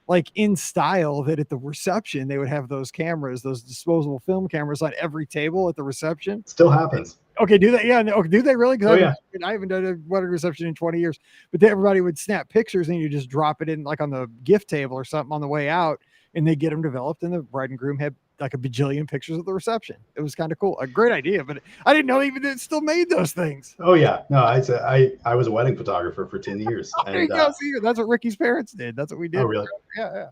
like in style that at the reception they would have those cameras, those disposable film cameras on every table at the reception. Still happens. Okay, do they? Yeah, no, do they really? Oh, yeah. I haven't done a wedding reception in 20 years, but everybody would snap pictures and you just drop it in like on the gift table or something on the way out, and they get them developed, and the bride and groom had like a bajillion pictures of the reception. It was kind of cool. A great idea, but I didn't know even that it still made those things. Oh yeah. No, I was a wedding photographer for 10 years. Oh, and, that's what Ricky's parents did. That's what we did. Oh, really?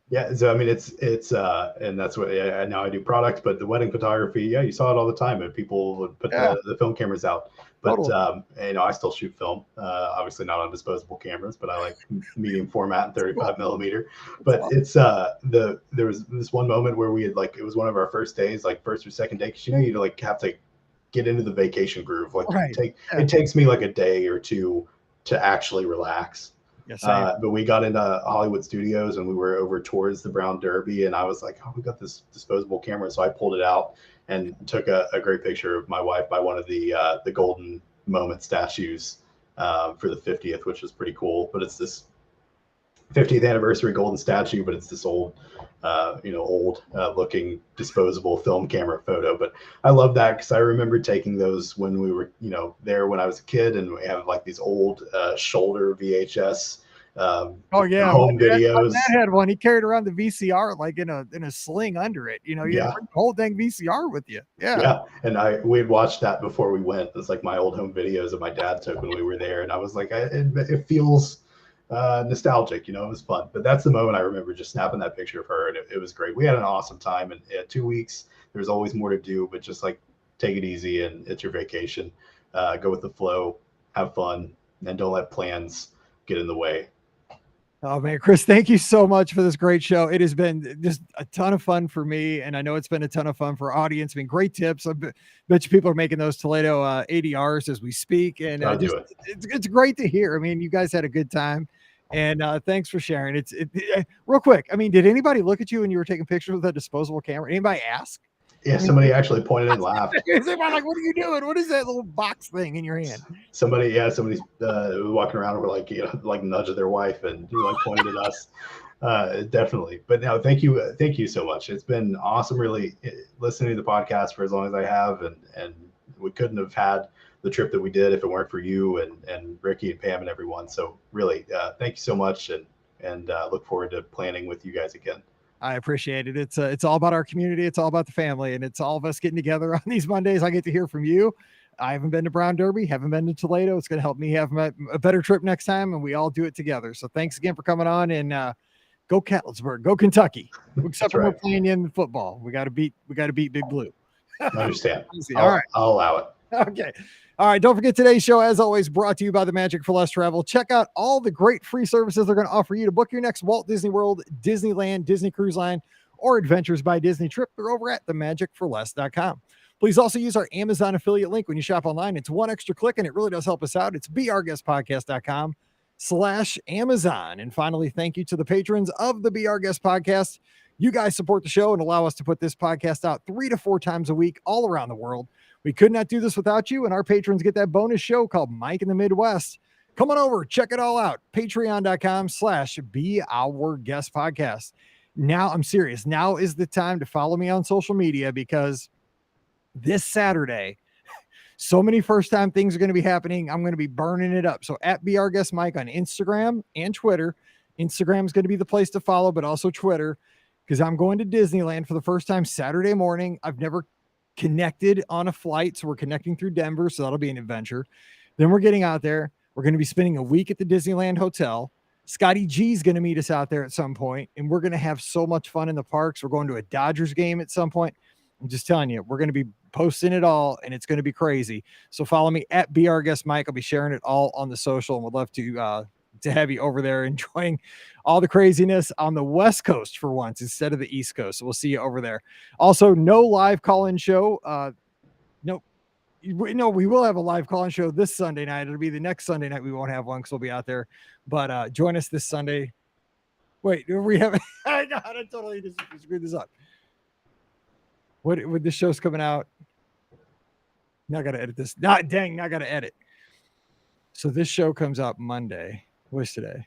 Yeah. So, I mean, it's and that's what, now I do product, but the wedding photography, you saw it all the time, and people would put the film cameras out. But, totally. I still shoot film, obviously not on disposable cameras, but I like medium format and 35 millimeter. But it's, there was this one moment where we had it was one of our first days, like first or second day, because you like have to get into the vacation groove. Like it takes me like a day or two to actually relax. Yes, but we got into Hollywood Studios and we were over towards the Brown Derby, and I was like, oh, we got this disposable camera. So I pulled it out and took a great picture of my wife by one of the golden moment statues for the 50th, which was pretty cool. But it's this 50th anniversary golden statue, but it's this old looking disposable film camera photo. But I love that because I remember taking those when we were, there when I was a kid, and we have like these old shoulder VHS home videos. My dad had one. He carried around the VCR like in a sling under it. You had to bring the whole dang VCR with you. Yeah. And we'd watched that before we went. It's like my old home videos that my dad took when we were there, and I was like, it feels nostalgic, it was fun. But that's the moment I remember, just snapping that picture of her, and it was great. We had an awesome time, and 2 weeks, there's always more to do, but just like take it easy, and it's your vacation. Go with the flow, have fun, and don't let plans get in the way. Oh man, Chris, thank you so much for this great show. It has been just a ton of fun for me, and I know it's been a ton of fun for our audience. I mean, great tips. I bet you people are making those Toledo ADRs as we speak, and it's great to hear. I mean, you guys had a good time, and thanks for sharing. Real quick. I mean, did anybody look at you when you were taking pictures with a disposable camera? Anybody ask? Yeah, somebody actually pointed and laughed. They're like, "What are you doing? What is that little box thing in your hand?" Somebody's walking around and were like nudging their wife and pointed at us. Definitely. But no, thank you so much. It's been awesome, really, listening to the podcast for as long as I have, and we couldn't have had the trip that we did if it weren't for you and Ricky and Pam and everyone. So really, thank you so much, and look forward to planning with you guys again. I appreciate it. It's all about our community. It's all about the family, and it's all of us getting together on these Mondays. I get to hear from you. I haven't been to Brown Derby, haven't been to Toledo. It's going to help me have a better trip next time, and we all do it together. So thanks again for coming on, and go Catlettsburg, go Kentucky. Except when we're playing in football, we got to beat Big Blue. I understand. All right, I'll allow it. Okay. All right. Don't forget, today's show, as always, brought to you by the Magic for Less Travel. Check out all the great free services they're going to offer you to book your next Walt Disney World, Disneyland, Disney Cruise Line, or Adventures by Disney trip. They're over at themagicforless.com. Please also use our Amazon affiliate link when you shop online. It's one extra click, and it really does help us out. It's beourguestpodcast.com/Amazon. And finally, thank you to the patrons of the Be Our Guest Podcast. You guys support the show and allow us to put this podcast out 3 to 4 times a week all around the world. We could not do this without you, and our patrons get that bonus show called Mike in the Midwest. Come on over, check it all out. Patreon.com/beourguestpodcast. Now, I'm serious. Now is the time to follow me on social media, because this Saturday, so many first-time things are going to be happening. I'm going to be burning it up. So at Be Our Guest Mike on Instagram and Twitter. Instagram is going to be the place to follow, but also Twitter, because I'm going to Disneyland for the first time Saturday morning. I've never connected on a flight, so we're connecting through Denver, so that'll be an adventure. Then we're getting out there. We're going to be spending a week at the Disneyland Hotel. Scotty G's going to meet us out there at some point, and we're going to have so much fun in the parks. We're going to a Dodgers game at some point. I'm just telling you, we're going to be posting it all, and it's going to be crazy. So follow me at Be Our Guest Mike. I'll be sharing it all on the social, and we'd love to have you over there enjoying all the craziness on the West Coast for once instead of the East Coast. So we'll see you over there. Also, no live call-in show. No, we will have a live call-in show this Sunday night. It'll be the next Sunday night. We won't have one because we'll be out there. But join us this Sunday. Wait, we have I totally just screwed this up. What the show's coming out? Now I gotta edit this. Now I gotta edit. So this show comes out Monday. What's today?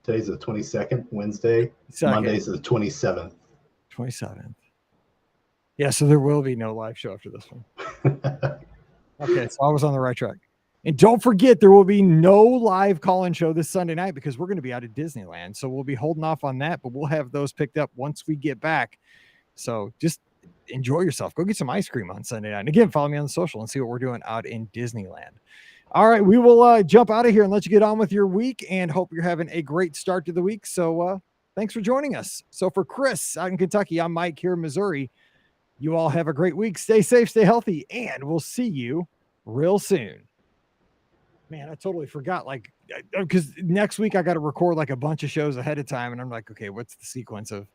Today's the 22nd, Wednesday. Monday's the 27th. 27th. Yeah, so there will be no live show after this one. Okay, so I was on the right track. And don't forget, there will be no live call-in show this Sunday night because we're going to be out at Disneyland. So we'll be holding off on that, but we'll have those picked up once we get back. So just enjoy yourself. Go get some ice cream on Sunday night. And again, follow me on the social and see what we're doing out in Disneyland. All right, we will jump out of here and let you get on with your week and hope you're having a great start to the week. So thanks for joining us. So for Chris out in Kentucky, I'm Mike here in Missouri. You all have a great week. Stay safe, stay healthy, and we'll see you real soon. Man, I totally forgot, because next week I got to record a bunch of shows ahead of time, and I'm like, okay, what's the sequence of?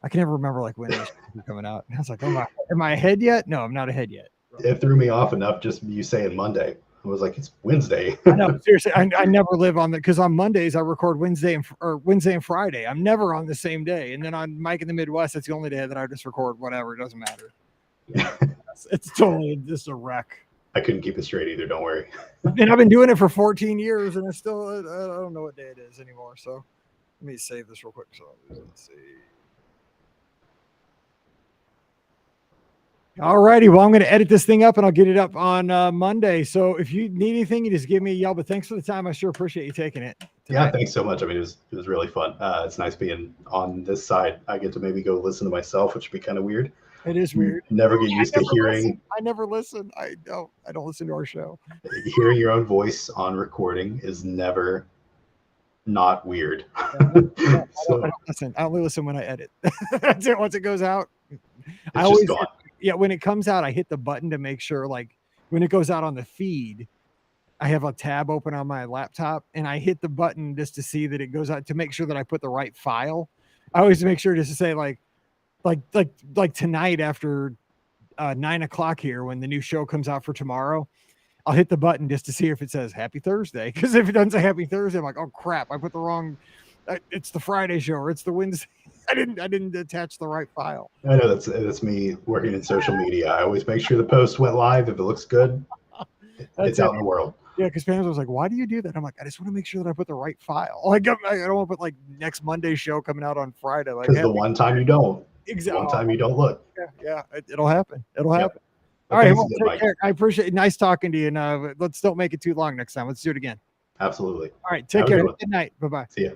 I can never remember when they're coming out. And I was like, oh my, am I ahead yet? No, I'm not ahead yet. It threw me off enough just you saying Monday. I was like, it's Wednesday. I know, seriously, I never live on because on Mondays I record Wednesday and Friday. I'm never on the same day. And then on Mike in the Midwest, it's the only day that I just record whatever. It doesn't matter. It's totally just a wreck. I couldn't keep it straight either. Don't worry. And I've been doing it for 14 years, and I don't know what day it is anymore. So let me save this real quick. So let's see. All righty. Well, I'm going to edit this thing up and I'll get it up on Monday. So if you need anything, you just give me a yell. But thanks for the time. I sure appreciate you taking it tonight. Yeah, thanks so much. I mean, it was really fun. It's nice being on this side. I get to maybe go listen to myself, which would be kind of weird. It is weird. Never get used to hearing. I never listen. I don't listen to our show. Hearing your own voice on recording is never not weird. I don't listen. I only listen when I edit. That's it. Once it goes out, I always just gone. Yeah, when it comes out, I hit the button to make sure, when it goes out on the feed, I have a tab open on my laptop, and I hit the button just to see that it goes out to make sure that I put the right file. I always make sure just to say like tonight after 9 o'clock here when the new show comes out for tomorrow, I'll hit the button just to see if it says Happy Thursday. Because if it doesn't say Happy Thursday, I'm like, oh crap, I put the wrong. It's the Friday show or it's the Wednesday. I didn't attach the right file. I know that's me working in social media. I always make sure the post went live. If it looks good, it's out in the world. Yeah, because Pam was like, why do you do that? I'm like, I just want to make sure that I put the right file. I don't want to put next Monday's show coming out on Friday. Because the one time you don't. Exactly. One time you don't look. Yeah, it'll happen. It'll happen. All right, well, take care. I appreciate it. Nice talking to you. And let's don't make it too long next time. Let's do it again. Absolutely. All right, take care. Good night. Bye-bye. See ya.